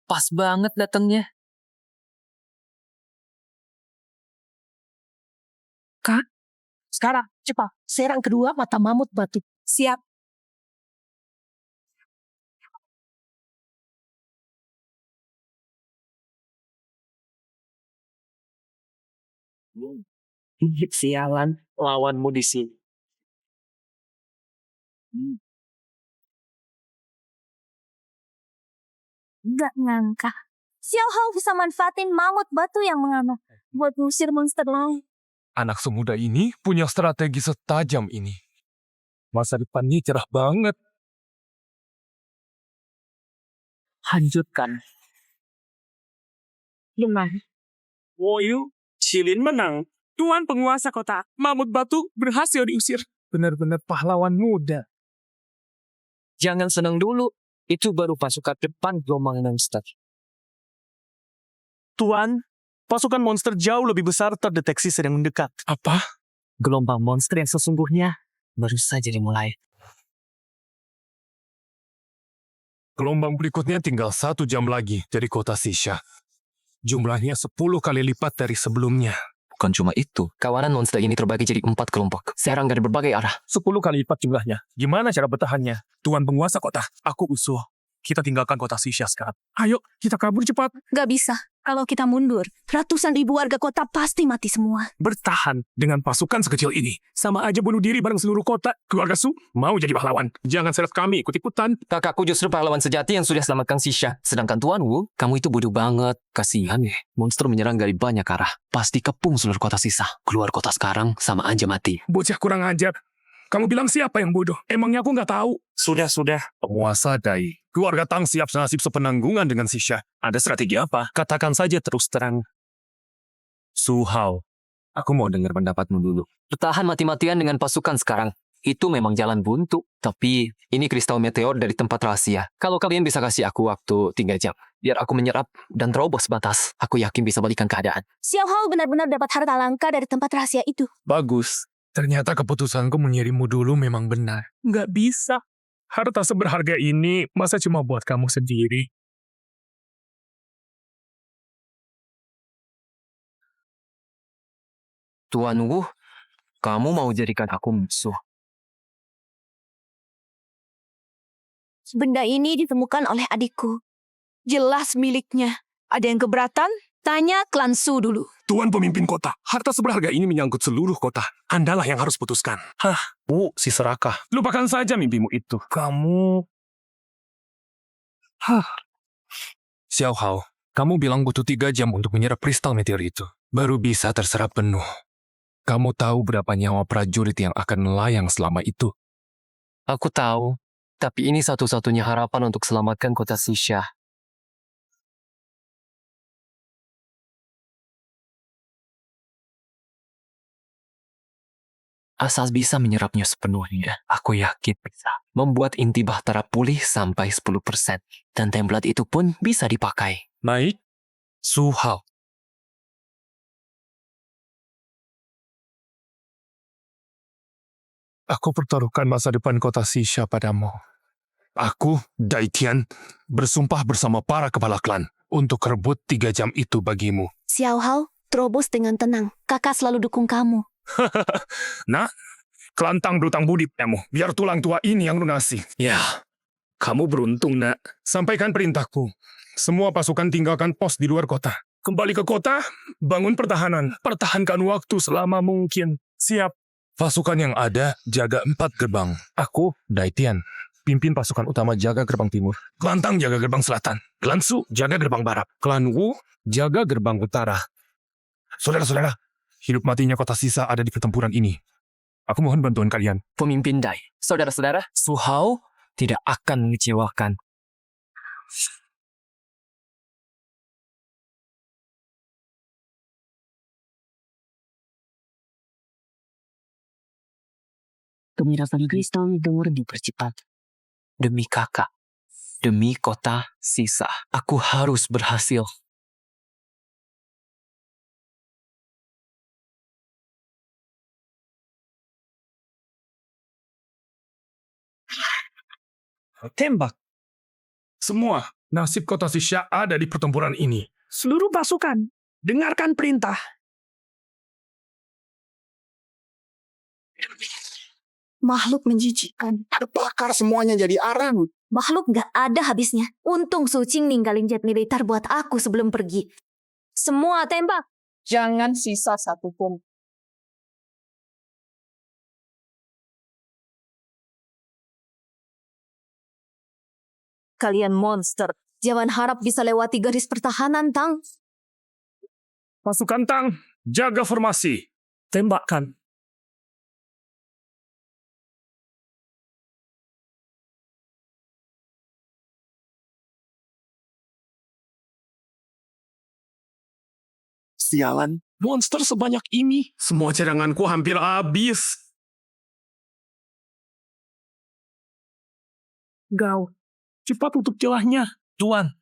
Pas banget datangnya. Kak, sekarang cepat serang kedua mata mamut batu. Siap. Sialan, lawanmu di sini. Nggak nyangka. Xiao Hao bisa manfaatin mamut batu yang mengamak buat ngusir monster lain. Anak semuda ini punya strategi setajam ini. Masa depannya cerah banget. Lanjutkan. Gimana? Woyu, Cilin menang. Tuan penguasa kota, mamut batu berhasil diusir. Benar-benar pahlawan muda. Jangan senang dulu. Itu baru pasukan depan gelombang monster. Tuan, pasukan monster jauh lebih besar terdeteksi sedang mendekat. Apa? Gelombang monster yang sesungguhnya baru saja dimulai. Gelombang berikutnya tinggal 1 jam lagi dari kota Sisha. Jumlahnya 10 kali lipat dari sebelumnya. Bukan cuma itu, kawanan monster ini terbagi jadi 4 kelompok. Serang dari berbagai arah. 10 kali lipat jumlahnya. Gimana cara bertahannya? Tuan penguasa kota, aku usul. Kita tinggalkan kota Sisha sekarang. Ayo, kita kabur cepat. Gak bisa. Kalau kita mundur, ratusan ribu warga kota pasti mati semua. Bertahan dengan pasukan sekecil ini. Sama aja bunuh diri bareng seluruh kota. Keluarga Su mau jadi pahlawan. Jangan seret kami ikut-ikutan. Kakakku justru pahlawan sejati yang sudah selamatkan Sisha. Sedangkan Tuan Wu, kamu itu bodoh banget. Kasihan ya. Monster menyerang dari banyak arah. Pasti kepung seluruh kota Sisha. Keluar kota sekarang sama aja mati. Bocah kurang ajar. Kamu bilang siapa yang bodoh? Emangnya aku nggak tahu? Sudah. Penguasa Dai. Keluarga Tang siap senasib sepenanggungan dengan Sisha. Ada strategi apa? Katakan saja terus terang. Su Hao, aku mau dengar pendapatmu dulu. Bertahan mati-matian dengan pasukan sekarang. Itu memang jalan buntu. Tapi ini kristal meteor dari tempat rahasia. Kalau kalian bisa kasih aku waktu 3 jam. Biar aku menyerap dan terobos batas. Aku yakin bisa balikan keadaan. Xiao Hao benar-benar dapat harta langka dari tempat rahasia itu. Bagus. Ternyata keputusanku mengirimmu dulu memang benar. Nggak bisa. Harta seberharga ini masa cuma buat kamu sendiri? Tuan Wu, kamu mau jadikan aku musuh. Benda ini ditemukan oleh adikku. Jelas miliknya. Ada yang keberatan? Tanya klan Su dulu. Tuan pemimpin kota, harta seberharga ini menyangkut seluruh kota. Andalah yang harus putuskan. Si serakah. Lupakan saja mimpimu itu. Kamu... Xiao Hao, kamu bilang butuh 3 jam untuk menyerap kristal meteor itu. Baru bisa terserap penuh. Kamu tahu berapa nyawa prajurit yang akan melayang selama itu? Aku tahu, tapi ini satu-satunya harapan untuk selamatkan kota Sisha. Asal bisa menyerapnya sepenuhnya, aku yakin bisa membuat inti Bahtera pulih sampai 10%. Dan template itu pun bisa dipakai. Naik, Su Hao. Aku pertaruhkan masa depan kota Sisha padamu. Aku, Daitian, bersumpah bersama para kepala klan untuk rebut 3 jam itu bagimu. Xiao Hao, terobos dengan tenang. Kakak selalu dukung kamu. Nak, kelantang berutang budi padamu. Biar tulang tua ini yang lunasi. Ya, kamu beruntung, nak. Sampaikan perintahku. Semua pasukan tinggalkan pos di luar kota. Kembali ke kota, bangun pertahanan. Pertahankan waktu selama mungkin. Siap. Pasukan yang ada, jaga 4 gerbang. Aku, Daitian, pimpin pasukan utama jaga gerbang timur. Kelantang jaga gerbang selatan. Klan Su jaga gerbang barat. Klan Wu jaga gerbang utara. Saudara-saudara, hidup matinya kota Sisa ada di pertempuran ini. Aku mohon bantuan kalian. Pemimpin Dai. Saudara-saudara, Su Hao tidak akan mengecewakan. Penyerapan kristal dengar dipercepat. Demi kakak, demi kota Sisa, aku harus berhasil. Tembak. Semua nasib kota Sisha ada di pertempuran ini. Seluruh pasukan, dengarkan perintah. Makhluk menjijikkan. Terbakar semuanya jadi arang. Makhluk gak ada habisnya. Untung Sucing ninggalin jet militer buat aku sebelum pergi. Semua tembak. Jangan sisa satupun. Kalian monster. Jangan harap bisa lewati garis pertahanan, Tang. Pasukan Tang, jaga formasi. Tembakkan. Sialan, monster sebanyak ini. Semua cadanganku hampir habis. Gao, cepat tutup celahnya. Tuan,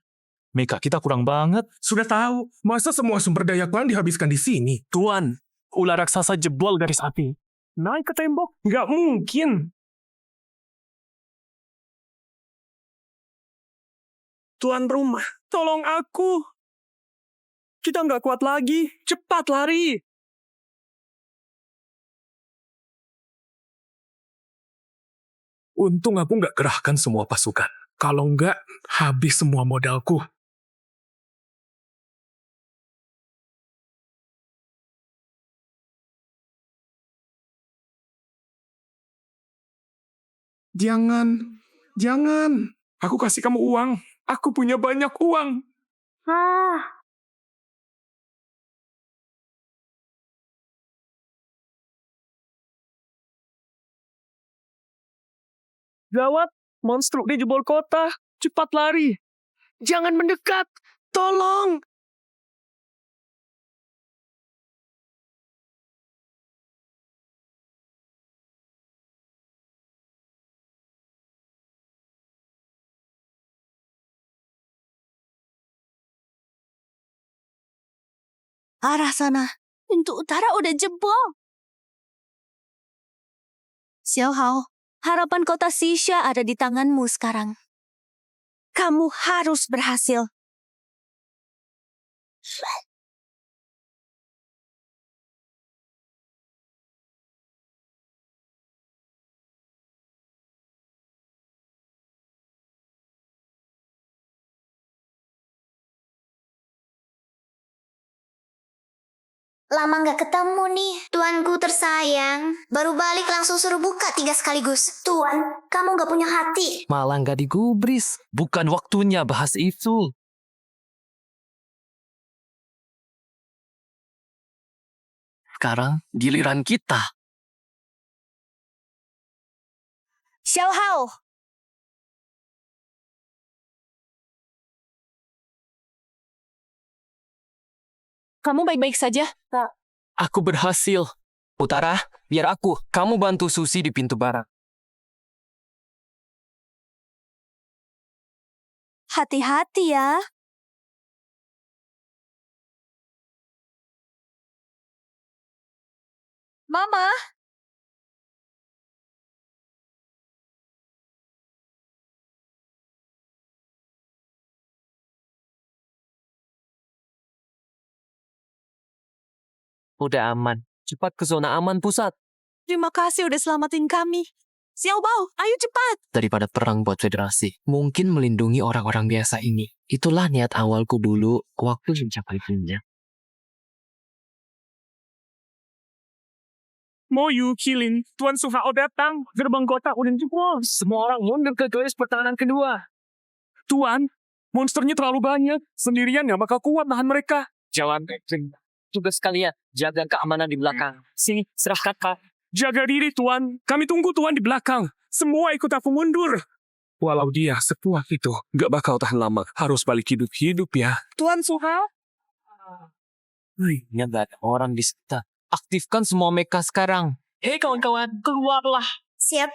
meka kita kurang banget. Sudah tahu. Masa semua sumber daya klan dihabiskan di sini? Tuan, ular raksasa jebol garis api. Naik ke tembok. Nggak mungkin. Tuan rumah, tolong aku. Kita nggak kuat lagi. Cepat lari. Untung aku nggak kerahkan semua pasukan. Kalau nggak, habis semua modalku. Jangan. Aku kasih kamu uang. Aku punya banyak uang. Gawat, monstruk di jebol kota. Cepat lari. Jangan mendekat. Tolong. Arah sana. Pintu utara udah jebol. Xiao Hao, harapan kota Sisha ada di tanganmu sekarang. Kamu harus berhasil. Lama nggak ketemu nih, tuanku tersayang. Baru balik langsung suruh buka 3 sekaligus. Tuan, kamu nggak punya hati. Malah nggak digubris. Bukan waktunya bahas itu. Sekarang giliran kita. Xiao Hao, kamu baik-baik saja? Aku berhasil. Utara, biar aku. Kamu bantu Susi di pintu barat. Hati-hati ya. Mama, Udah aman. Cepat ke zona aman pusat. Terima kasih udah selamatin kami. Xiao Bao, ayo cepat. Daripada perang buat federasi, mungkin melindungi orang-orang biasa ini. Itulah niat awalku dulu waktu mencapai puncak. Moyu, Kilin, Tuan Suhao datang. Gerbang kota udah jebol. Semua orang mundur ke garis pertahanan kedua. Tuan, monsternya terlalu banyak. Sendirian gak bakal kuat nahan mereka. Jalan Ekling. Tugas kalian, jaga keamanan di belakang. Sini, serahkan Pak. Jaga diri, Tuan. Kami tunggu Tuan di belakang. Semua ikut aku mundur. Walau dia sekuat itu, gak bakal tahan lama. Harus balik hidup-hidup ya. Tuan Suhao? Ya gak ada orang di sekitar. Aktifkan semua mecha sekarang. Hei kawan-kawan, keluarlah. Siap.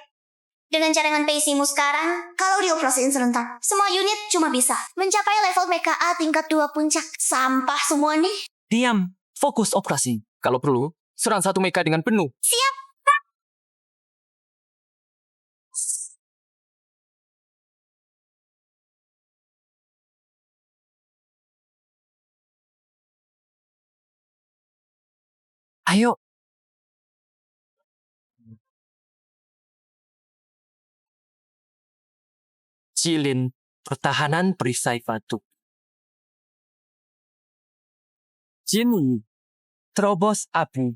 Dengan cadangan PC-mu sekarang, kalau dioperasiin serentak, semua unit cuma bisa mencapai level MKA tingkat 2 puncak. Sampah semua nih. Diam, fokus operasi. Kalau perlu, serang satu mecha dengan penuh. Siap. Ayo. Cilin, pertahanan perisai batu. Jin, terobos api.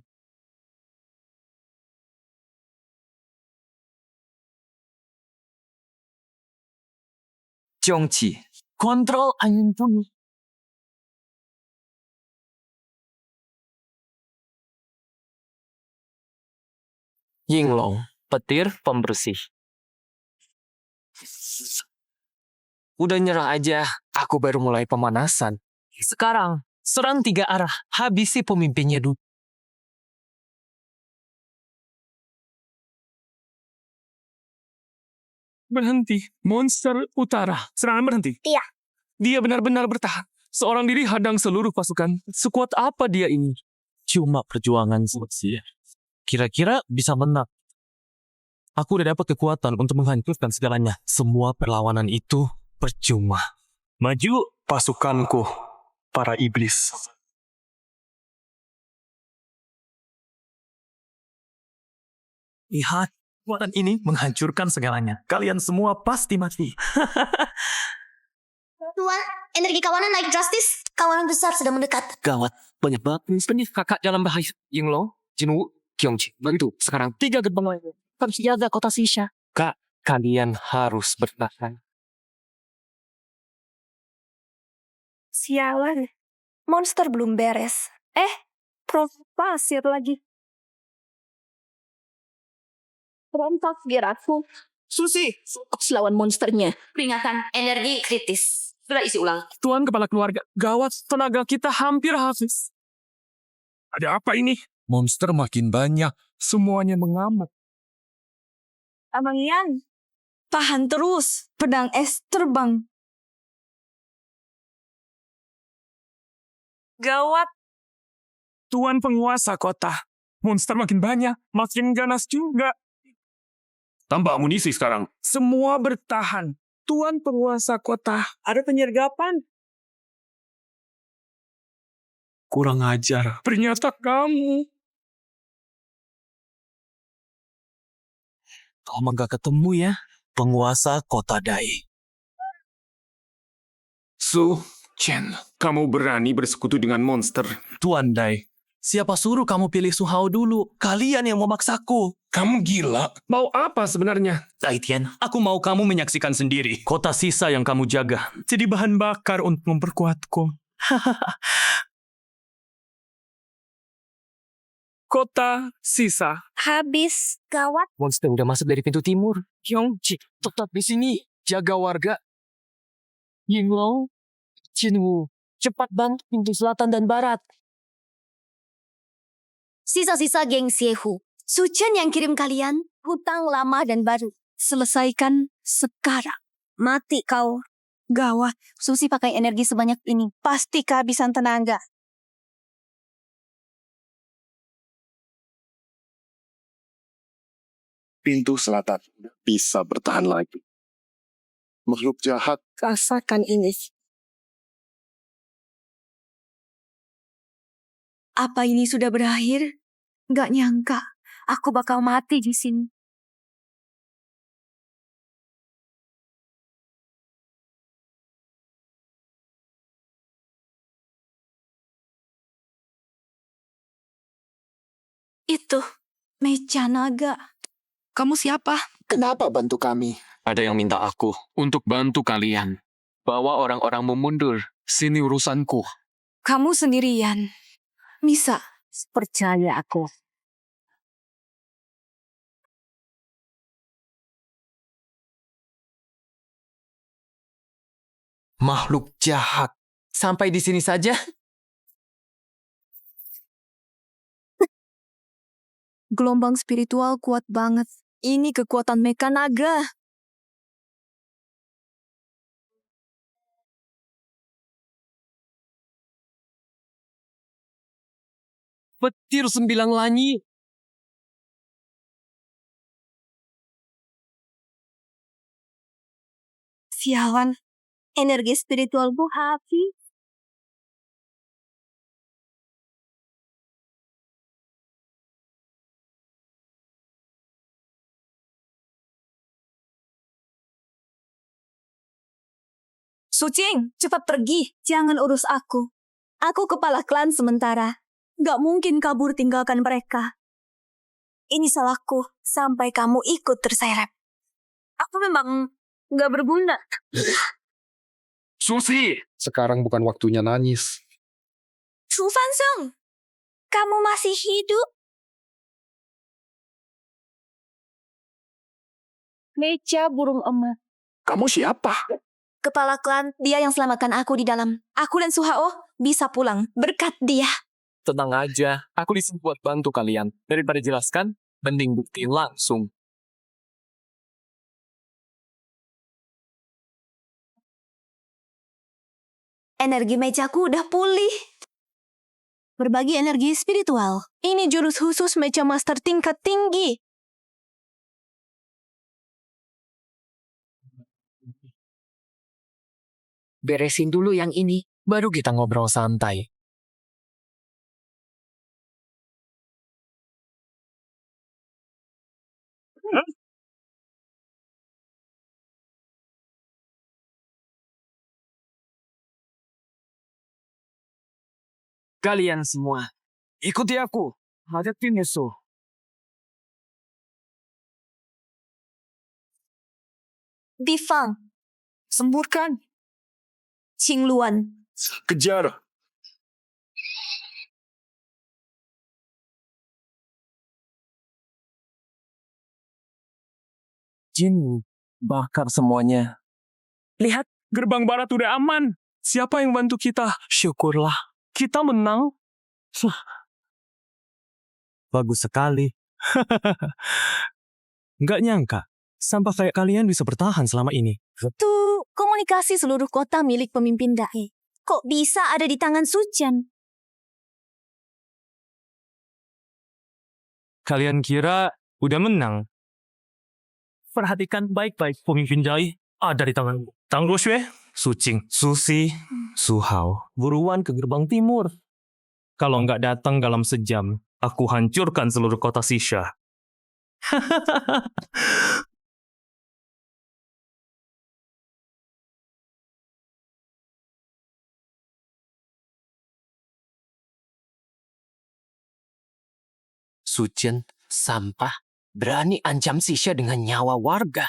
Zhongqi, kontrol angin bumi. Yinglong, petir pembersih. Udah nyerah aja, aku baru mulai pemanasan. Sekarang, serang 3 arah, habisi pemimpinnya dulu. Berhenti. Monster utara. Serangan berhenti. Iya. Dia benar-benar bertahan. Seorang diri hadang seluruh pasukan. Sekuat apa dia ini? Cuma perjuangan sih. Kira-kira bisa menang. Aku udah dapat kekuatan untuk menghancurkan segalanya. Semua perlawanan itu percuma. Maju, pasukanku, para iblis. Lihat, kekuatan ini menghancurkan segalanya. Kalian semua pasti mati. Tuan, energi kawanan naik drastis. Kawanan besar sedang mendekat. Gawat, banyak banget monsternya. Kakak dalam bahaya. Yinglong, Jinwu, Kyongji, bantu. Sekarang 3 gerbang lain. Harus jaga kota Sisha. Kak, kalian harus bertahan. Sialan. Monster belum beres. Pasir lagi. Berontak biar aku. Susi! Fokus lawan monsternya. Peringatan, energi kritis. Sudah isi ulang. Tuan kepala keluarga. Gawat, tenaga kita hampir habis. Ada apa ini? Monster makin banyak. Semuanya mengamuk. Abang Yan. Tahan terus. Pedang es terbang. Gawat. Tuan penguasa kota. Monster makin banyak. Makin ganas juga. Tambah amunisi sekarang. Semua bertahan. Tuan penguasa kota. Ada penyergapan. Kurang ajar. Ternyata kamu. Lama gak ketemu ya, penguasa kota Dai. Su Chen, kamu berani bersekutu dengan monster. Tuan Dai, siapa suruh kamu pilih Su Hao dulu? Kalian yang memaksaku. Kamu gila. Mau apa sebenarnya? Taitian, aku mau kamu menyaksikan sendiri. Kota sisa yang kamu jaga. Jadi bahan bakar untuk memperkuatku. Kota sisa. Habis. Gawat. Monster udah masuk dari pintu timur. Kyongji, tetap di sini. Jaga warga. Yinglong, Jinwu, cepat bantu pintu selatan dan barat. Sisa-sisa geng Siehu. Suchen yang kirim kalian. Hutang lama dan baru. Selesaikan sekarang. Mati kau. Gawat. Susi pakai energi sebanyak ini. Pasti kehabisan tenaga. Pintu selatan bisa bertahan lagi. Makhluk jahat. Rasakan ini. Apa ini sudah berakhir? Gak nyangka, aku bakal mati di sini. Itu, meja naga. Kamu siapa? Kenapa bantu kami? Ada yang minta aku untuk bantu kalian. Bawa orang-orangmu mundur. Sini urusanku. Kamu sendirian. Misa, percaya aku. Makhluk jahat. Sampai di sini saja? Gelombang spiritual kuat banget. Ini kekuatan Mecha Naga. Petir 9 lanyi. Sialan, energi spiritualku habis. Sucing, cepat pergi. Jangan urus aku. Aku kepala klan sementara. Gak mungkin kabur tinggalkan mereka. Ini salahku sampai kamu ikut terseret. Aku memang gak berguna. Susi! Sekarang bukan waktunya nangis. Chu Fansong, kamu masih hidup? Meja burung emas. Kamu siapa? Kepala klan, dia yang selamatkan aku di dalam. Aku dan Suhao bisa pulang berkat dia. Tenang aja. Aku di sini buat bantu kalian. Daripada jelaskan, mending buktiin langsung. Energi mejaku udah pulih. Berbagi energi spiritual. Ini jurus khusus meja master tingkat tinggi. Beresin dulu yang ini, baru kita ngobrol santai. Kalian semua, ikuti aku. Hadapi musuh. Bifang, Semburkan. Qingluan, Kejar. Jin, bakar semuanya. Lihat, gerbang barat udah aman. Siapa yang bantu kita? Syukurlah. Kita menang. Bagus sekali. Nggak nyangka, sampah kayak kalian bisa bertahan selama ini. tuh komunikasi seluruh kota milik pemimpin Dai. Kok bisa ada di tangan Sujan? Kalian kira udah menang? Perhatikan baik-baik pemimpin Dai ada di tanganmu. Tang Ruoxue, Sucing, Susi, Suhao, buruan ke gerbang timur. Kalau nggak datang dalam sejam, aku hancurkan seluruh kota Sisha. Sucian, sampah, berani ancam Sisha dengan nyawa warga.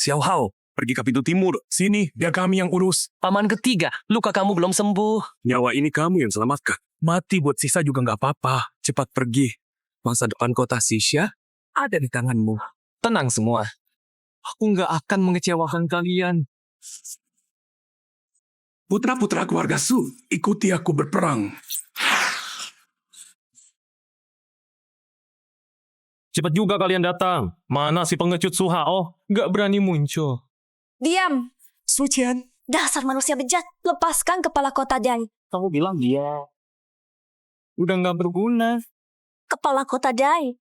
Xiao Hao, pergi ke pintu timur. Sini, biar kami yang urus. Paman ketiga, luka kamu belum sembuh. Nyawa ini kamu yang selamatkan. Mati buat sisa juga nggak apa-apa. Cepat pergi. Masa depan kota Sisha ada di tanganmu. Tenang semua. Aku nggak akan mengecewakan kalian. Putra-putra keluarga Su, ikuti aku berperang. Cepat juga kalian datang. Mana si pengecut Suhao? Nggak berani muncul. Diam. Sucian. Dasar manusia bejat. Lepaskan kepala kota Dai. Kamu bilang dia udah nggak berguna. Kepala kota Dai.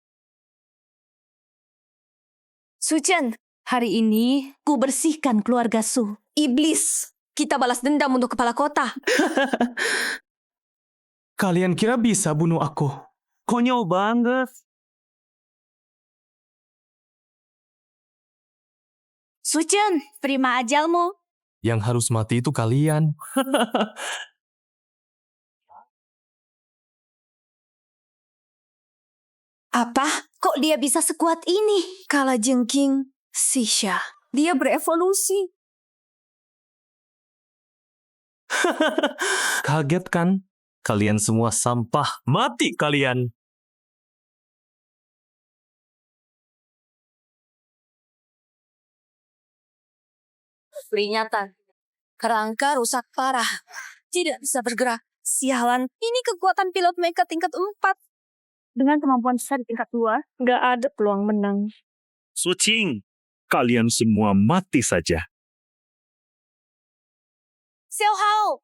Sujan, hari ini ku bersihkan keluarga Su. Iblis. Kita balas dendam untuk kepala kota. Kalian kira bisa bunuh aku? Konyol banget. Sucen, terima ajalmu. Yang harus mati itu kalian. Apa? Kok dia bisa sekuat ini? Kala jengking, Sisha. Dia berevolusi. Kaget kan? Kalian semua sampah. Mati kalian. Peringatan. Kerangka rusak parah. Tidak bisa bergerak. Sialan, ini kekuatan pilot mecha tingkat 4. Dengan kemampuan besar di tingkat 2, nggak ada peluang menang. Sucing, kalian semua mati saja. Xiao Hao,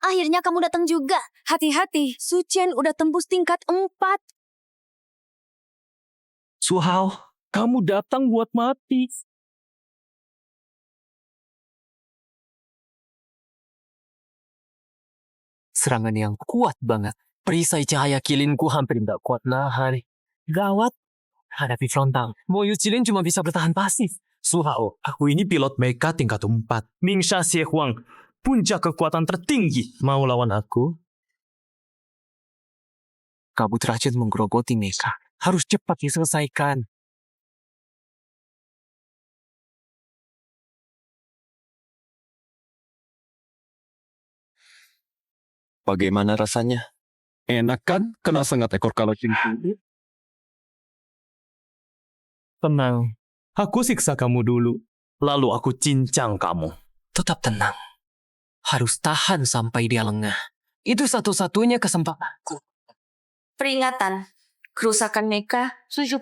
akhirnya kamu datang juga. Hati-hati, Suchen udah tembus tingkat 4. Su Hao, kamu datang buat mati. Serangan yang kuat banget. Perisai cahaya kilinku hampir tidak kuat nahan. Gawat. Hadapi frontal. Moyu Cilin cuma bisa bertahan pasif. Su Hao, aku ini pilot mecha tingkat 4. Mingsha Xie Huang, puncak kekuatan tertinggi. Mau lawan aku? Kabut racun menggerogoti mecha. Harus cepat diselesaikan. Bagaimana rasanya? Enak kan? Kena sengat ekor kalajeng. Tenang. Aku siksa kamu dulu. Lalu aku cincang kamu. Tetap tenang. Harus tahan sampai dia lengah. Itu satu-satunya kesempatanku. Peringatan. Kerusakan mecha 70%.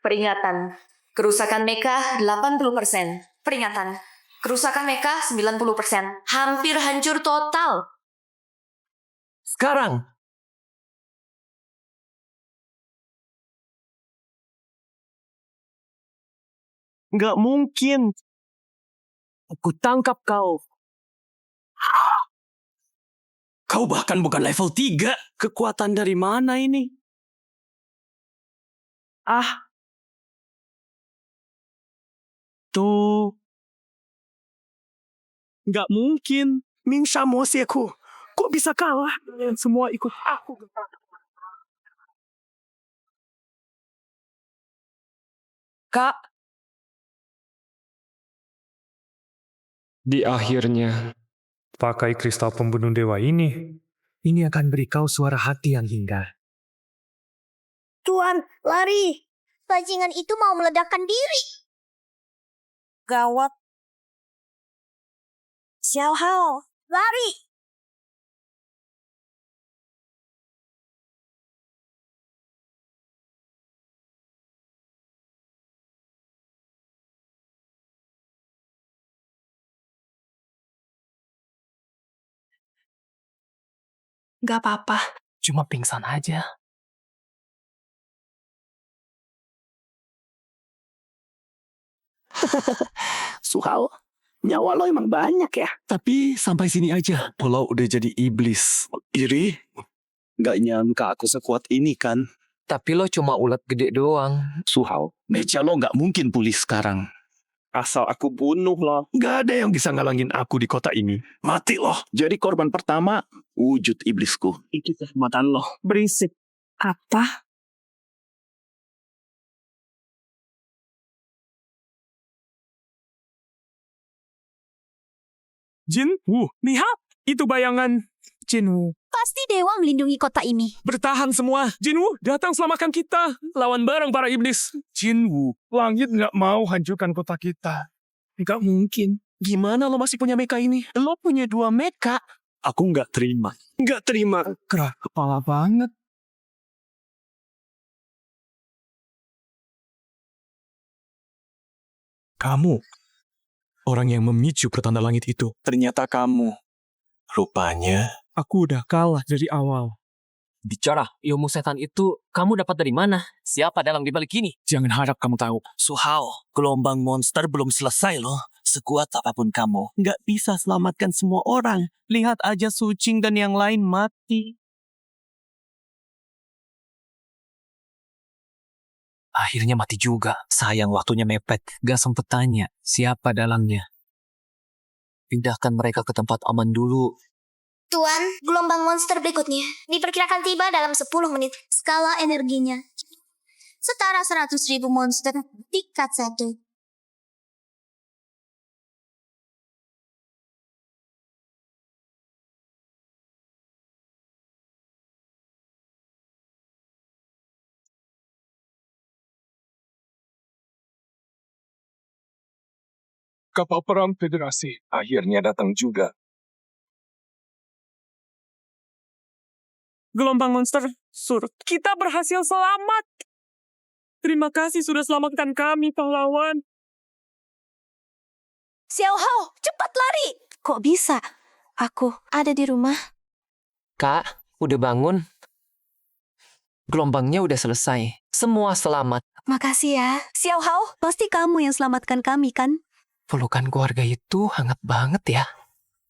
Peringatan. Kerusakan mecha 80%. Peringatan. Kerusakan mecha 90%. Hampir hancur total. Sekarang. Nggak mungkin. Aku tangkap kau. Kau bahkan bukan level 3. Kekuatan dari mana ini? Ah. Tuh. Nggak mungkin. Mingsha Mosieku. Kok bisa kalah? Semua ikut aku. Kak, Di akhirnya, pakai kristal pembunuh dewa ini akan beri kau suara hati yang hingga. Tuan, lari. Bajingan itu mau meledakkan diri. Gawat. Xiao Hao, Lari. Gak apa-apa. Cuma pingsan aja. Su Hao, nyawa lo emang banyak ya. Tapi sampai sini aja. Pulau udah jadi iblis. Iri? Gak nyangka aku sekuat ini kan. Tapi lo cuma ulat gede doang. Su Hao, mecha lo gak mungkin pulih sekarang. Asal aku bunuh lo. Gak ada yang bisa ngalangin aku di kota ini. Mati lo. Jadi korban pertama, wujud iblisku. Itu kehormatan lo. Berisik. Apa? Jin Wu, lihat! Itu bayangan Jin Wu. Pasti dewa melindungi kota ini. Bertahan semua. Jin Wu, datang selamatkan kita. Lawan bareng para iblis. Jin Wu, langit nggak mau hancurkan kota kita. Nggak mungkin. Gimana lo masih punya mecha ini? Lo punya 2 mecha. Aku nggak terima. Nggak terima. Keras kepala banget. Kamu, orang yang memicu pertanda langit itu. Ternyata kamu. Rupanya, aku udah kalah dari awal. Bicara, ilmu setan itu kamu dapat dari mana? Siapa dalam dibalik ini? Jangan harap kamu tahu. Su Hao, gelombang monster belum selesai loh. Sekuat apapun kamu, nggak bisa selamatkan semua orang. Lihat aja Sucing dan yang lain mati. Akhirnya mati juga. Sayang waktunya mepet. Gak sempet tanya siapa dalangnya. Pindahkan mereka ke tempat aman dulu. Tuan, gelombang monster berikutnya diperkirakan tiba dalam 10 menit. Skala energinya setara 100.000 monster tingkat 1. Kapal perang Federasi akhirnya datang juga. Gelombang monster surut. Kita berhasil selamat. Terima kasih sudah selamatkan kami, pahlawan. Xiao Hao, cepat lari! Kok bisa? Aku ada di rumah. Kak, udah bangun? Gelombangnya udah selesai. Semua selamat. Makasih ya. Xiao Hao, pasti kamu yang selamatkan kami kan? Pelukan keluarga itu hangat banget ya.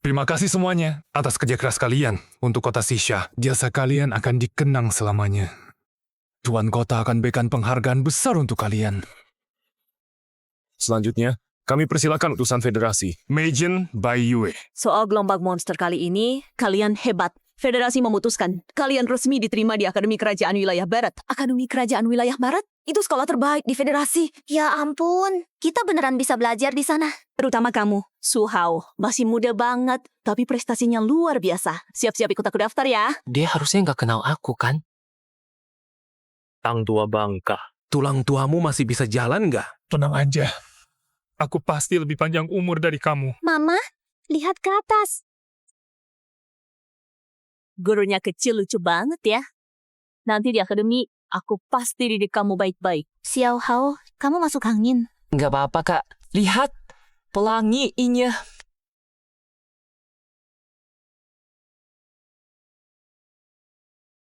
Terima kasih semuanya atas kerja keras kalian untuk kota Sisha. Jasa kalian akan dikenang selamanya. Tuan kota akan berikan penghargaan besar untuk kalian. Selanjutnya, kami persilakan utusan federasi. Meijin Bai Yue. Soal gelombang monster kali ini, kalian hebat. Federasi memutuskan, kalian resmi diterima di Akademi Kerajaan Wilayah Barat. Akademi Kerajaan Wilayah Barat? Itu sekolah terbaik di federasi. Ya ampun, kita beneran bisa belajar di sana. Terutama kamu, Su Hao. Masih muda banget, tapi prestasinya luar biasa. Siap-siap ikut aku daftar ya. Dia harusnya nggak kenal aku kan? Tang tua bangka. Tulang tuamu masih bisa jalan nggak? Tenang aja. Aku pasti lebih panjang umur dari kamu. Mama, lihat ke atas. Gurunya kecil lucu banget ya. Nanti di akademi, aku pasti didik kamu baik-baik. Xiao Hao, kamu masuk angin. Nggak apa-apa, Kak. Lihat, pelangi inya.